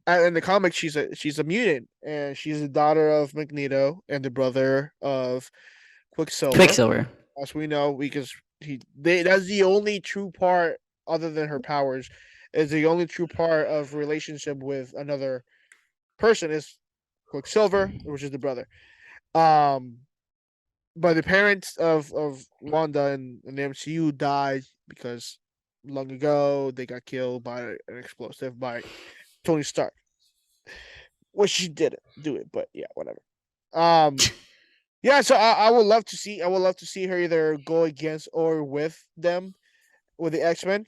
in the comics she's a mutant, and she's the daughter of Magneto and the brother of Quicksilver. As we know, because that's the only true part, other than her powers, is the only true part of relationship with another person is Quicksilver, which is the brother. Um, but the parents of Wanda in the MCU died because long ago they got killed by an explosive by Tony Stark. Well, she didn't do it, but yeah, whatever. Yeah. So I would love to see. I would love to see her either go against or with them, with the X-Men.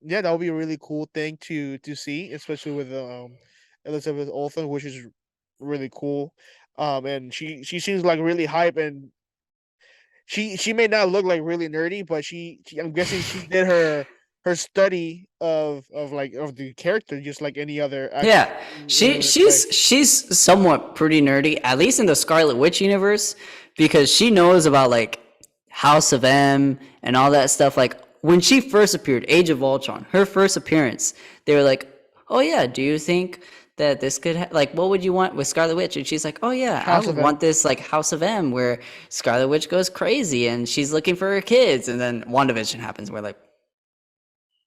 Yeah, that would be a really cool thing to see, especially with Elizabeth Olsen, which is really cool. And she seems like really hype, and she may not look like really nerdy, but I'm guessing she did her study of like of the character just like any other actor. Yeah, she's somewhat pretty nerdy, at least in the Scarlet Witch universe, because she knows about like House of M and all that stuff. Like when she first appeared, Age of Ultron, her first appearance, they were like, "Oh yeah, do you think that this could like what would you want with Scarlet Witch?" And she's like, "Oh yeah, I would want this like House of M where Scarlet Witch goes crazy and she's looking for her kids." And then WandaVision happens, we're like,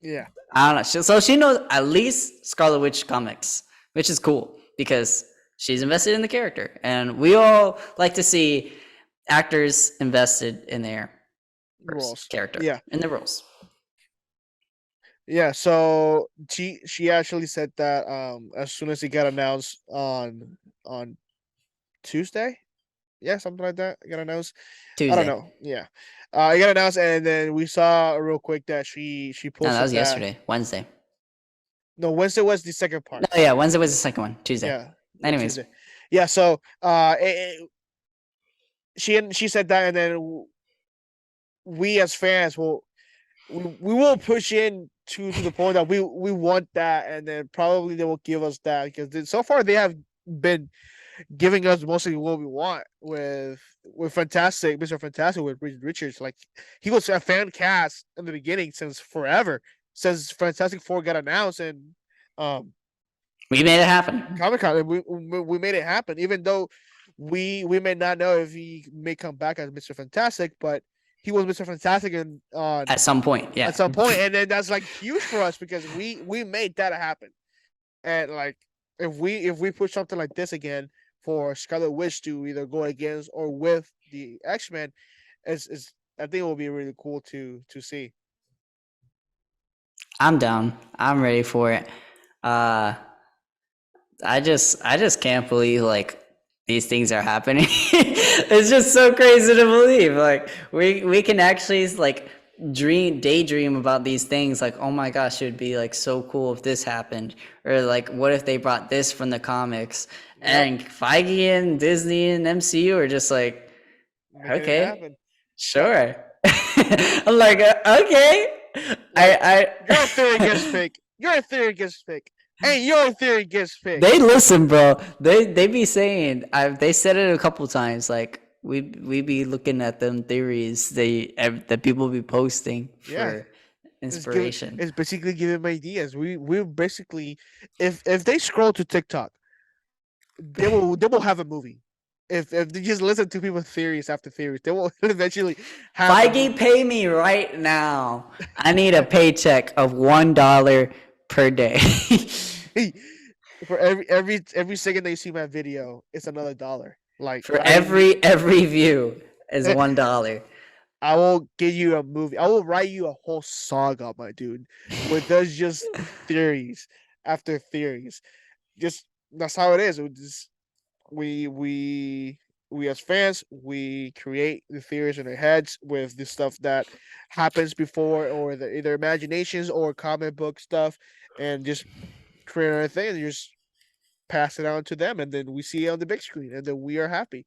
yeah, I don't know. So she knows at least Scarlet Witch comics, which is cool because she's invested in the character, and we all like to see actors invested in their roles character, in their roles. Yeah, so she actually said that as soon as it got announced on Tuesday, yeah, something like that, it got announced. Tuesday. I don't know. Yeah, it got announced, and then we saw real quick that she posted. No, that was yesterday, Wednesday. No, Wednesday was the second part. No, yeah, Wednesday was the second one. Tuesday. Yeah. Anyways. Tuesday. Yeah. So she said that, and then we as fans we will push in to the point that we want that, and then probably they will give us that, because so far they have been giving us mostly what we want with with Fantastic, Mr. Fantastic with Reed Richards. Like he was a fan cast in the beginning since forever, since Fantastic Four got announced and We made it happen. Comic-Con. We made it happen, even though we may not know if he may come back as Mr. Fantastic, but he was Mr. Fantastic At some point, yeah. at some point, and then that's like huge for us because we made that happen. And like if we push something like this again for Scarlet Witch to either go against or with the X-Men, is I think it will be really cool to see. I'm down. I'm ready for it. I just can't believe like these things are happening. It's just so crazy to believe. Like we can actually like daydream about these things. Like, oh my gosh, it would be like so cool if this happened, or like what if they brought this from the comics? And Feige and Disney and MCU are just like, okay, sure. I'm like, okay. Your theory gets fake. Your theory gets fake. And your theory gets fake. They listen, bro. They be saying. They said it a couple times. Like we be looking at them theories. That people be posting for inspiration. It's basically giving them ideas. We basically, if they scroll to TikTok, they will have a movie. If they just listen to people's theories after theories, they will eventually have. Feige, pay me right now. I need a paycheck of $1 per day. For every second that you see my video, it's another dollar. Like for every view is $1. I will give you a movie. I will write you a whole saga, my dude, with those just theories after theories. Just that's how it is. We as fans, we create the theories in our heads with the stuff that happens before, or either imaginations or comic book stuff, and just create our thing and just pass it on to them, and then we see it on the big screen, and then we are happy.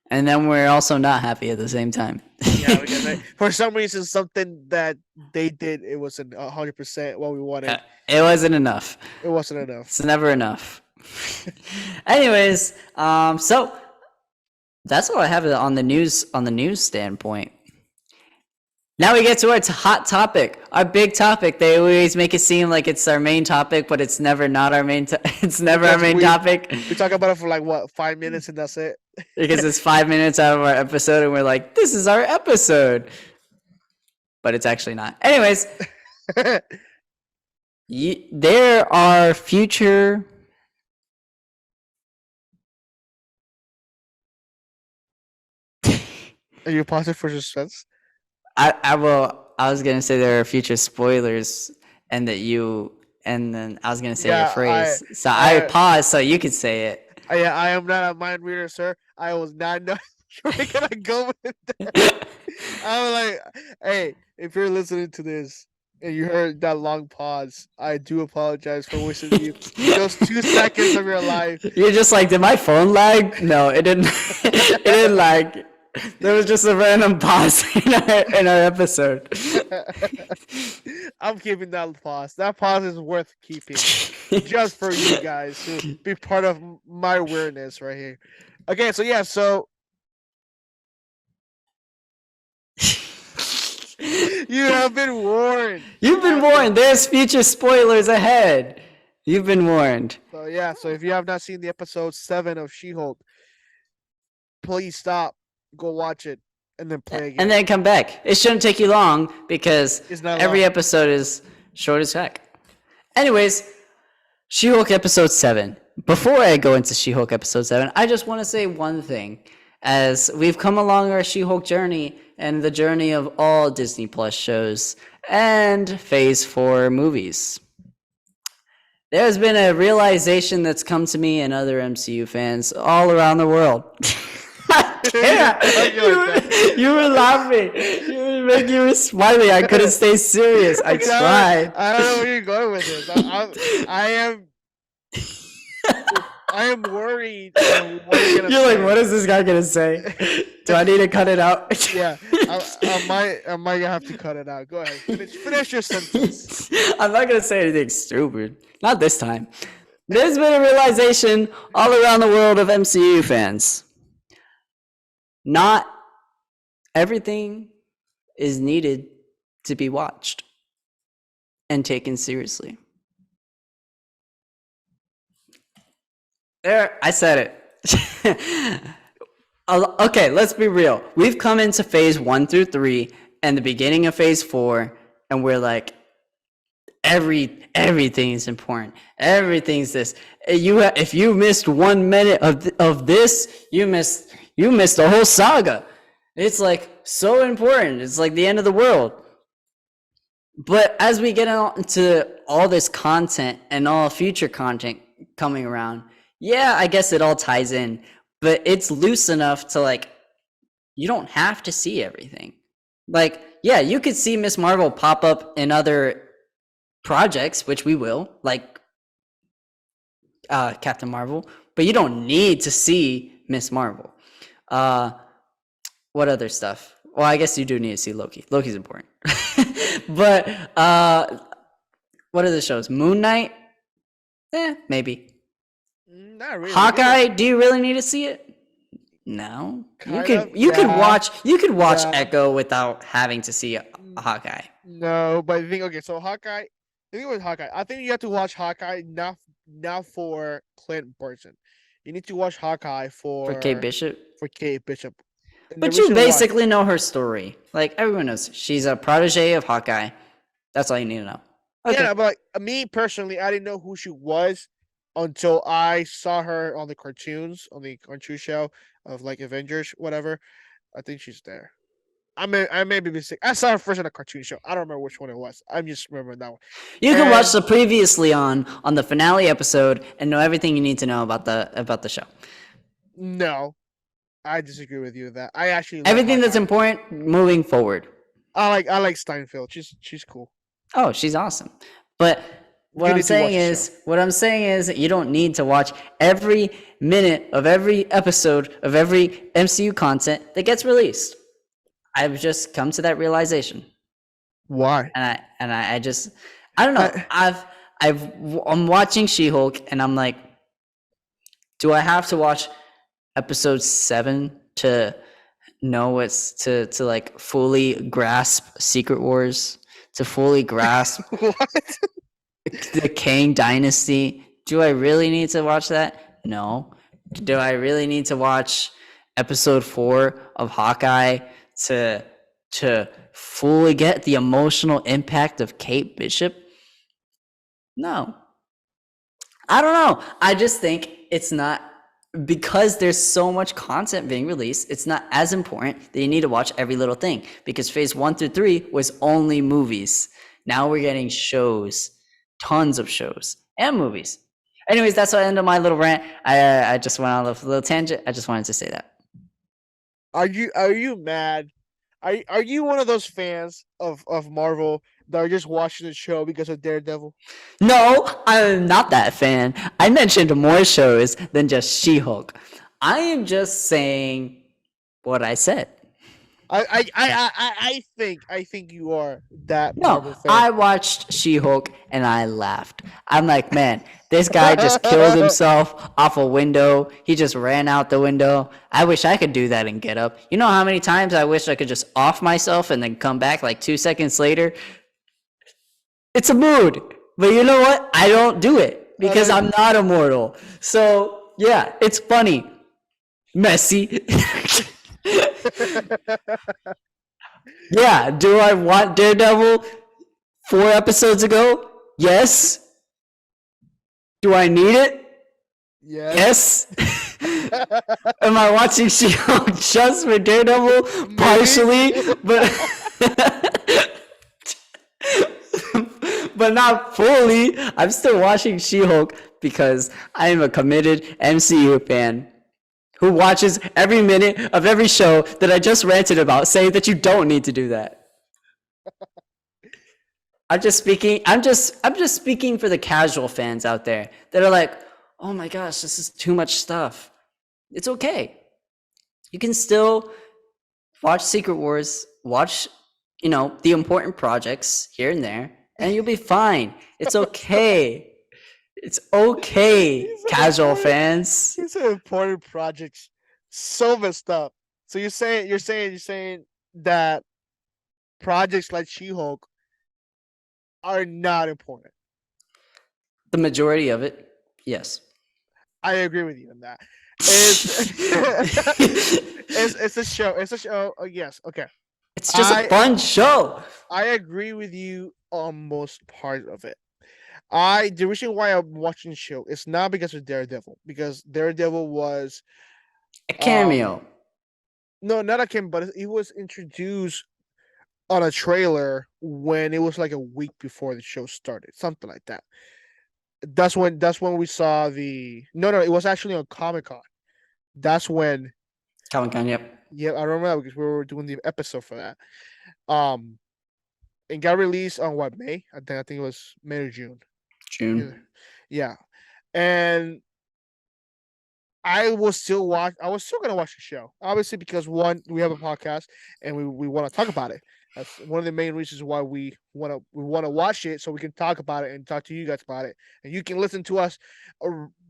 And then we're also not happy at the same time. Yeah, because for some reason, something that they did, it wasn't 100% what we wanted. It wasn't enough. It wasn't enough. It's never enough. Anyways, so that's all I have on the news standpoint. Now we get to our hot topic, our big topic. They always make it seem like it's our main topic, but it's never not our main. It's never our main topic. We talk about it for like what 5 minutes, and that's it. Because it's 5 minutes out of our episode, and we're like, "This is our episode," but it's actually not. Anyways, there are future. Are you pausing for suspense? I was gonna say there are future spoilers, and then I was gonna say a phrase. I paused so you could say it. I am not a mind reader, sir. I was not know you were gonna go with that. I was like, hey, if you're listening to this and you heard that long pause, I do apologize for wasting you those 2 seconds of your life. You're just like, did my phone lag? No, it didn't. It didn't lag. There was just a random pause in our episode. I'm keeping that pause. That pause is worth keeping, just for you guys to be part of my weirdness right here. Okay, so yeah, so you have been warned. You've been warned. There's future spoilers ahead. You've been warned. So yeah, so if you have not seen the episode 7 of She-Hulk, please stop. Go watch it and then play again. And then come back. It shouldn't take you long because every episode is short as heck. Anyways, She-Hulk episode 7. Before I go into She-Hulk episode 7, I just want to say one thing. As we've come along our She-Hulk journey and the journey of all Disney Plus shows and Phase 4 movies, there's been a realization that's come to me and other MCU fans all around the world. Yeah, you were laughing. You were smiling. I couldn't stay serious. I tried. I don't know where you're going with this. I am worried. You're like, what is this guy gonna say? Do I need to cut it out? Yeah, I might have to cut it out. Go ahead. Finish your sentence. I'm not gonna say anything stupid. Not this time. There's been a realization all around the world of MCU fans. not everything is needed to be watched and taken seriously. There, I said it. Okay, let's be real. We've come into phase 1 through 3 and the beginning of phase 4, and we're like, everything is important. Everything's this. If you missed 1 minute of this, you missed the whole saga. It's like so important. It's like the end of the world. But as we get into all this content and all future content coming around, yeah, I guess it all ties in, but it's loose enough to like, you don't have to see everything. Like, yeah, you could see Miss Marvel pop up in other projects, which we will, like Captain Marvel, but you don't need to see Miss Marvel. What other stuff? Well, I guess you do need to see Loki. Loki's important. But what are the shows? Moon Knight? Maybe. Not really. Hawkeye, do you really need to see it? No. You could watch Echo without having to see Hawkeye. No, but I think okay, so Hawkeye. The thing with Hawkeye, I think you have to watch Hawkeye not for Clint Barton. You need to watch Hawkeye for Kate Bishop. For Kate Bishop. And But you basically know her story. Like everyone knows, she's a protege of Hawkeye. That's all you need to know. Okay. Yeah, but like, me personally, I didn't know who she was until I saw her on the cartoons, on the cartoon show of like Avengers, whatever. I think she's there. I may be mistaken. I saw her first on a cartoon show. I don't remember which one it was. I'm just remembering that one. You can watch the previously on the finale episode and know everything you need to know about the show. No, I disagree with you with that. I actually everything that's important moving forward. I like Steinfeld. She's cool. Oh, she's awesome. But what I'm saying is that you don't need to watch every minute of every episode of every MCU content that gets released. I've just come to that realization. Why? And I just I don't know. I'm watching She-Hulk and I'm like, do I have to watch episode 7 to know what's to like fully grasp Secret Wars, to fully grasp the Kang Dynasty? Do I really need to watch that? No. Do I really need to watch episode 4 of Hawkeye to fully get the emotional impact of Kate Bishop? No. I don't know. I just think it's not, because there's so much content being released, it's not as important that you need to watch every little thing, because phase 1 through 3 was only movies. Now we're getting shows, tons of shows and movies. Anyways, that's the end of my little rant. I just went on a little tangent. I just wanted to say that. Are you mad? Are you one of those fans of Marvel that are just watching the show because of Daredevil? No, I'm not that fan. I mentioned more shows than just She-Hulk. I am just saying what I said. I think you are that Marvel fan. I watched She-Hulk and I laughed. I'm like, man, this guy just killed himself off a window. He just ran out the window. I wish I could do that and get up. You know how many times I wish I could just off myself and then come back like 2 seconds later? It's a mood. But you know what? I don't do it because I'm not immortal. So, yeah, it's funny. Messy. Yeah, do I want Daredevil 4 episodes ago? Yes. Do I need it? Yes. Am I watching She-Hulk just for Daredevil? Partially, but not fully. I'm still watching She-Hulk because I am a committed MCU fan who watches every minute of every show that I just ranted about, saying that you don't need to do that. I'm just speaking for the casual fans out there that are like, oh my gosh, this is too much stuff. It's okay. You can still watch Secret Wars, watch, the important projects here and there, and you'll be fine. It's okay. It's okay, casual fans. These are important projects. So messed up. So you're saying that projects like She-Hulk are not important. The majority of it, yes. I agree with you on that. It's it's a show. It's a show. Oh, yes. Okay. It's just a I fun show. I agree with you on most part of it. The reason why I'm watching the show is not because of Daredevil, because Daredevil was A um cameo. no, not a Kim, but he was introduced on a trailer when it was like a week before the show started, something like that. That's when we saw the no, it was actually on Comic-Con. That's when Comic Con, yep. yeah, I remember that because we were doing the episode for that. Um and got released on what, May? I think it was May or June. Either. June. Yeah. And I was still gonna watch the show. Obviously, because one, we have a podcast and we want to talk about it. That's one of the main reasons why we wanna watch it, so we can talk about it and talk to you guys about it. And you can listen to us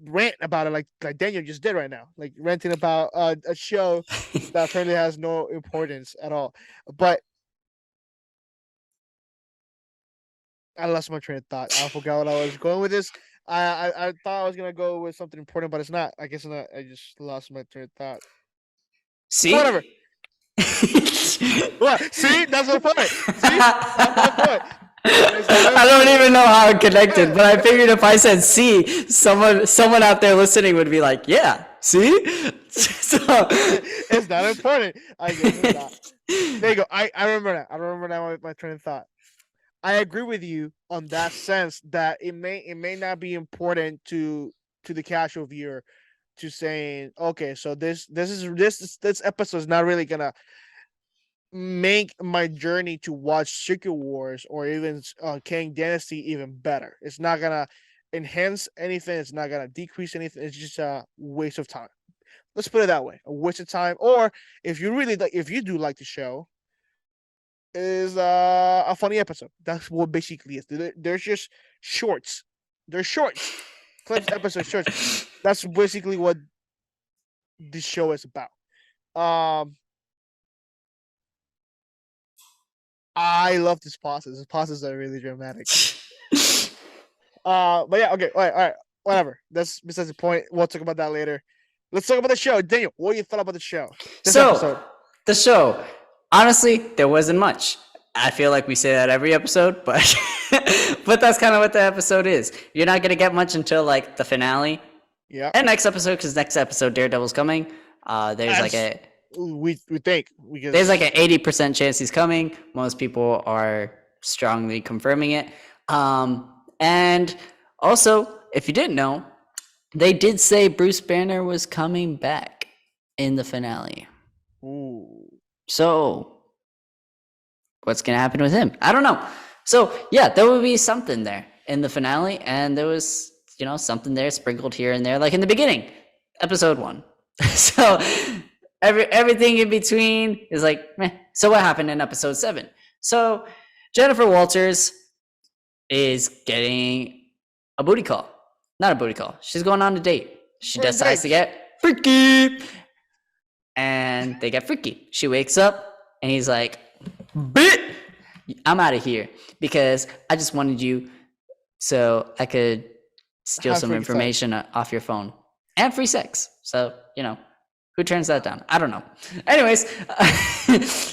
rant about it like Daniel just did right now. Like ranting about a show that apparently has no importance at all. But I lost my train of thought. I forgot what I was going with this. I thought I was gonna go with something important, but it's not. I guess not. I just lost my train of thought. Whatever. See? What? See, that's my point. See, that's my point. I don't even know how it connected, but I figured if I said "see," someone out there listening would be like, "Yeah, see." So It's not important. I guess it's not. There you go. I remember that. I remember now my train of thought. I agree with you on that sense that it may not be important to the casual viewer to saying, okay, so this episode is not really gonna make my journey to watch Secret Wars or even Kang Dynasty even better. It's not gonna enhance anything. It's not gonna decrease anything. It's just a waste of time. Let's put it that way, a waste of time. Or if you do like the show, is a funny episode. That's what basically is. There's just shorts. They're shorts, clips, episode shorts. That's basically what this show is about. Um, I love this pauses. These pauses are really dramatic. But yeah, okay, all right, whatever. That's besides the point. We'll talk about that later. Let's talk about the show. Daniel, what do you thought about the show? This episode. The show, honestly, there wasn't much. I feel like we say that every episode, but but that's kind of what the episode is. You're not gonna get much until like the finale Yeah. and next episode, because next episode Daredevil's coming. There's like a we think because there's like an 80% chance he's coming. Most people are strongly confirming it. And also, if you didn't know, they did say Bruce Banner was coming back in the finale. Ooh. So, what's going to happen with him? I don't know. So, yeah, there will be something there in the finale, and there was, something there sprinkled here and there, like in the beginning, episode 1. So, everything in between is like, meh. So, what happened in episode 7? So, Jennifer Walters is getting a booty call. Not a booty call. She's going on a date. She decides to get freaky. And they get freaky. She wakes up and he's like, "Bit, I'm out of here because I just wanted you so I could steal some information off your phone and free sex." So, who turns that down? I don't know. Anyways,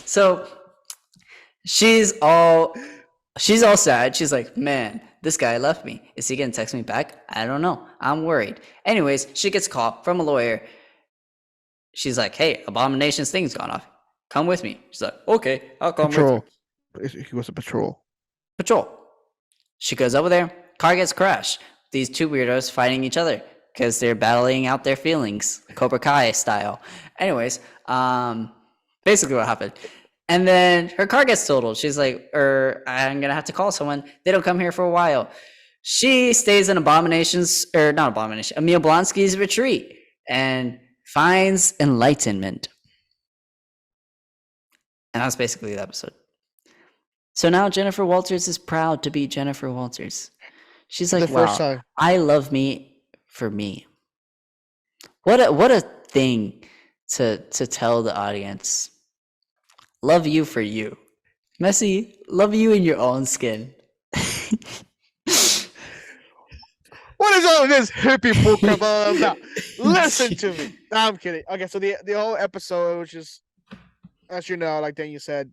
so she's all sad. She's like, "Man, this guy left me. Is he gonna text me back? I don't know. I'm worried." Anyways, she gets a call from a lawyer. She's like, "Hey, Abomination's thing's gone off. Come with me." She's like, "Okay, I'll come with you." He was a patrol. She goes over there. Car gets crashed. These two weirdos fighting each other because they're battling out their feelings, Cobra Kai style. Anyways, basically what happened. And then her car gets totaled. She's like, I'm gonna have to call someone. They don't come here for a while. She stays in Emil Blonsky's retreat and finds enlightenment. And that's basically the episode. So now Jennifer Walters is proud to be Jennifer Walters. She's like, "Wow, I love me for me." What a thing to tell the audience, love you for you. Messi, love you in your own skin. What is all this hippie bullcrap about? Listen to me. No, I'm kidding. Okay, so the whole episode was just, as you know, like Daniel said,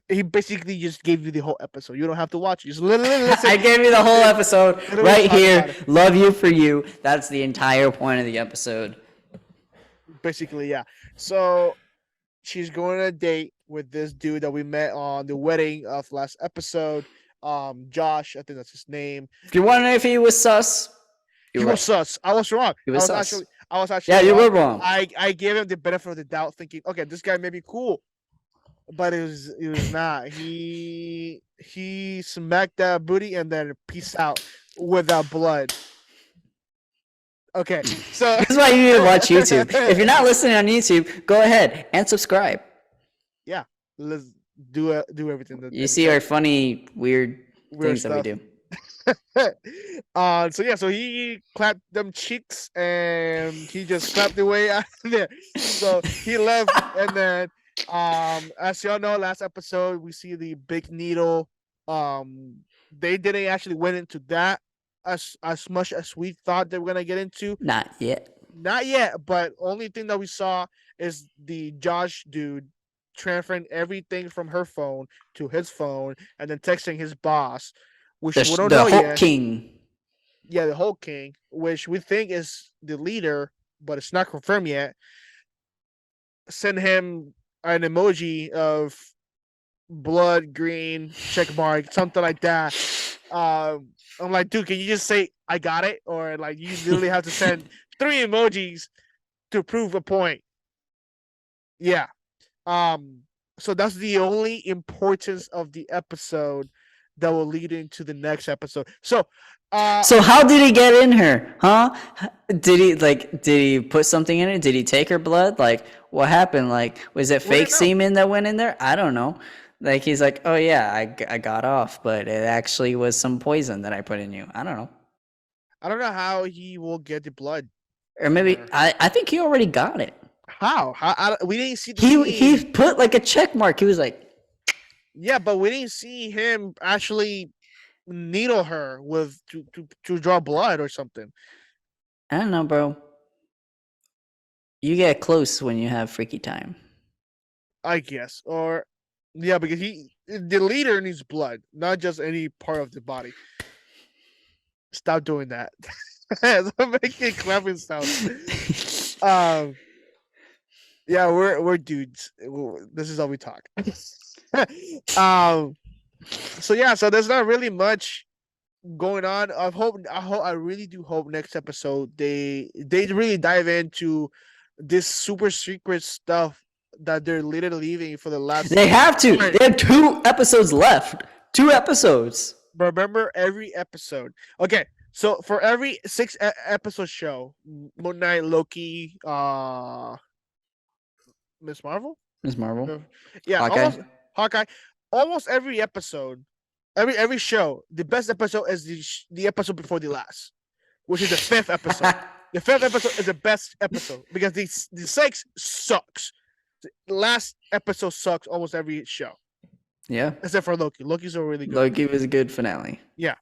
he basically just gave you the whole episode. You don't have to watch it. Just listen. I gave you the whole episode right talk here. about it. Love you for you. That's the entire point of the episode. Basically, yeah. So she's going on a date with this dude that we met on the wedding of last episode. Josh, I think that's his name. If you want to know if he was sus, He was sus. I was wrong. He was sus. I was actually Yeah, you wrong. were wrong. I gave him the benefit of the doubt, thinking, okay, this guy may be cool, but it was not. He smacked that booty and then peace out without blood. Okay, so This is why you need to watch YouTube. If you're not listening on YouTube, go ahead and subscribe. Yeah, let's do everything. You see our funny, weird things that we do. So he clapped them cheeks and he just clapped away out of there. So he left, and then as y'all know, last episode we see the big needle. They didn't actually went into that as much as we thought they were gonna get into. Not yet. Not yet, but only thing that we saw is the Josh dude transferring everything from her phone to his phone and then texting his boss, which we don't know Hulk yet. King. Yeah, the Hulk King, which we think is the leader, but it's not confirmed yet. Send him an emoji of blood, green, check mark, something like that. I'm like, dude, can you just say I got it? Or like you literally have to send 3 emojis to prove a point. Yeah. So that's the only importance of the episode that will lead into the next episode. So how did he get in her? Huh? Did he put something in it? Did he take her blood? Like, what happened? Like, was it fake semen that went in there? I don't know. Like, he's like, oh yeah, I got off, but it actually was some poison that I put in you. I don't know. I don't know how he will get the blood. Or maybe I think he already got it. How? We didn't see he put like a check mark. He was like, yeah, but we didn't see him actually needle her with to draw blood or something. I don't know, bro. You get close when you have freaky time. I guess. Or yeah, because the leader needs blood, not just any part of the body. Stop doing that. I'm making clapping sounds. Yeah, we're dudes. This is how we talk. So yeah, so there's not really much going on. I really do hope next episode they really dive into this super secret stuff that they're literally leaving for the last. They have to. They have 2 episodes left. 2 episodes. Remember every episode. Okay, so for every 6 episode show, Moon Knight, Loki, Miss Marvel, yeah, Hawkeye. Almost every episode, every show, the best episode is the episode before the last, which is the 5th episode. The 5th episode is the best episode because the 6th sucks. The last episode sucks almost every show. Yeah. Except for Loki. Loki's a really good. Loki was a good finale. Yeah.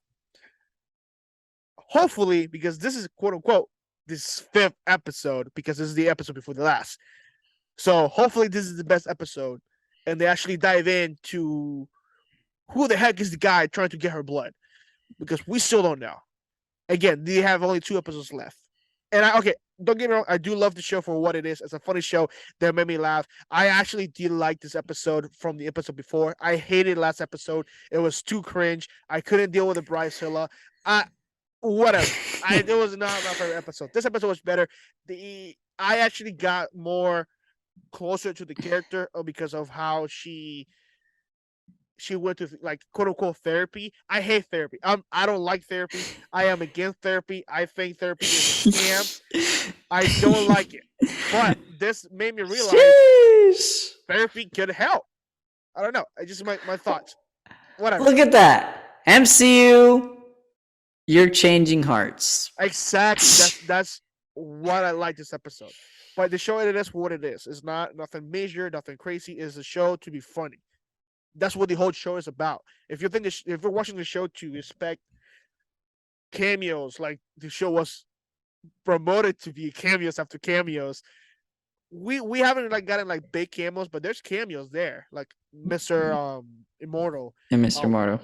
Hopefully, because this is quote unquote this 5th episode, because this is the episode before the last. So hopefully this is the best episode, and they actually dive into who the heck is the guy trying to get her blood, because we still don't know. Again, they have only 2 episodes left, and don't get me wrong, I do love the show for what it is. It's a funny show that made me laugh. I actually did like this episode from the episode before. I hated last episode. It was too cringe. I couldn't deal with the Bryce Hilla. Whatever. It was not my favorite episode. This episode was better. I actually got more closer to the character because of how she went to like quote unquote therapy. I hate therapy. I don't like therapy. I am against therapy. I think therapy is a scam. I don't like it. But this made me realize therapy could help. I don't know. I just my thoughts. Whatever. Look at that. MCU, you're changing hearts. Exactly. That's what I like this episode. But the show, it is what it is. It's not nothing major, nothing crazy. It's a show to be funny. That's what the whole show is about. If you think if you're watching the show to expect cameos, like the show was promoted to be cameos after cameos, we haven't like gotten like big cameos, but there's cameos there, like Mr. Immortal, And Mr. um, Morto.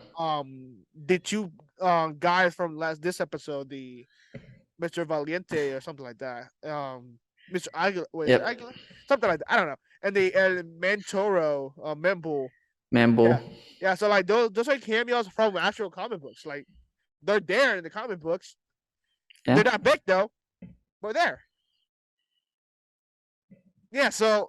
the two guys from this episode, the Mr. Valiente or something like that. Mr. Aguila, wait, is it Yep. Aguila? Something like that. I don't know. And the Mantoro, Memble. Mambo. Yeah, yeah. So like those are cameos from actual comic books. Like they're there in the comic books. Yeah. They're not big though, but there. Yeah. So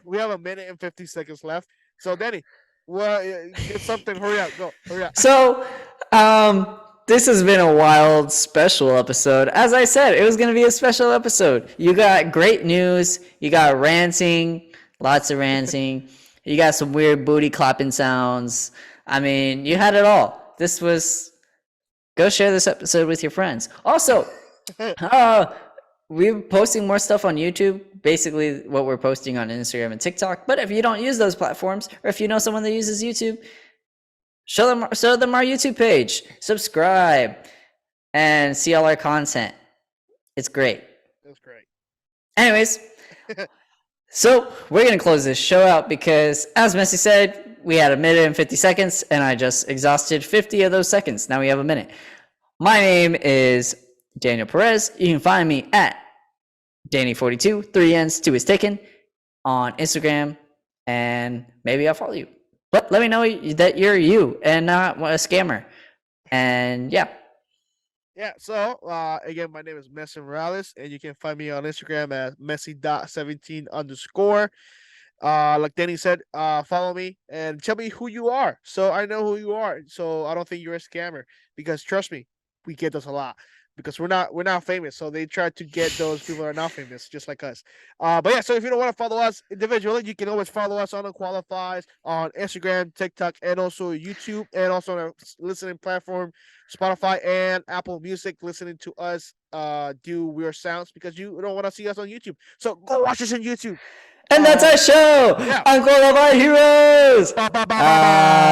we have a minute and 50 seconds left. So Danny, well, get something. Hurry up. Go. Hurry up. So, this has been a wild special episode. As I said, it was going to be a special episode. You got great news. You got ranting, lots of ranting. You got some weird booty clapping sounds. I mean, you had it all. This was. Go share this episode with your friends. Also, we're posting more stuff on YouTube. Basically, what we're posting on Instagram and TikTok. But if you don't use those platforms, or if you know someone that uses YouTube, show them our YouTube page, subscribe, and see all our content. It's great. That's great. Anyways, so we're gonna close this show out because, as Messi said, we had a minute and 50 seconds, and I just exhausted 50 of those seconds. Now we have a minute. My name is Daniel Perez. You can find me at Danny42, 3 N's, 2 is taken, on Instagram, and maybe I'll follow you. But let me know that you're you and not a scammer. And yeah. Yeah, so again, my name is Messi Morales, and you can find me on Instagram at Messi.17_. Like Danny said, follow me and tell me who you are, so I know who you are. So I don't think you're a scammer, because trust me, we get those a lot. Because we're not famous, so they try to get those people that are not famous, just like us. But yeah, so if you don't want to follow us individually, you can always follow us on Unqualified on Instagram, TikTok, and also YouTube, and also on our listening platform, Spotify and Apple Music. Listening to us do weird sounds because you don't want to see us on YouTube. So go watch us on YouTube. And that's our show. Yeah. Unqualified Heroes. Bye, bye, bye, bye, bye.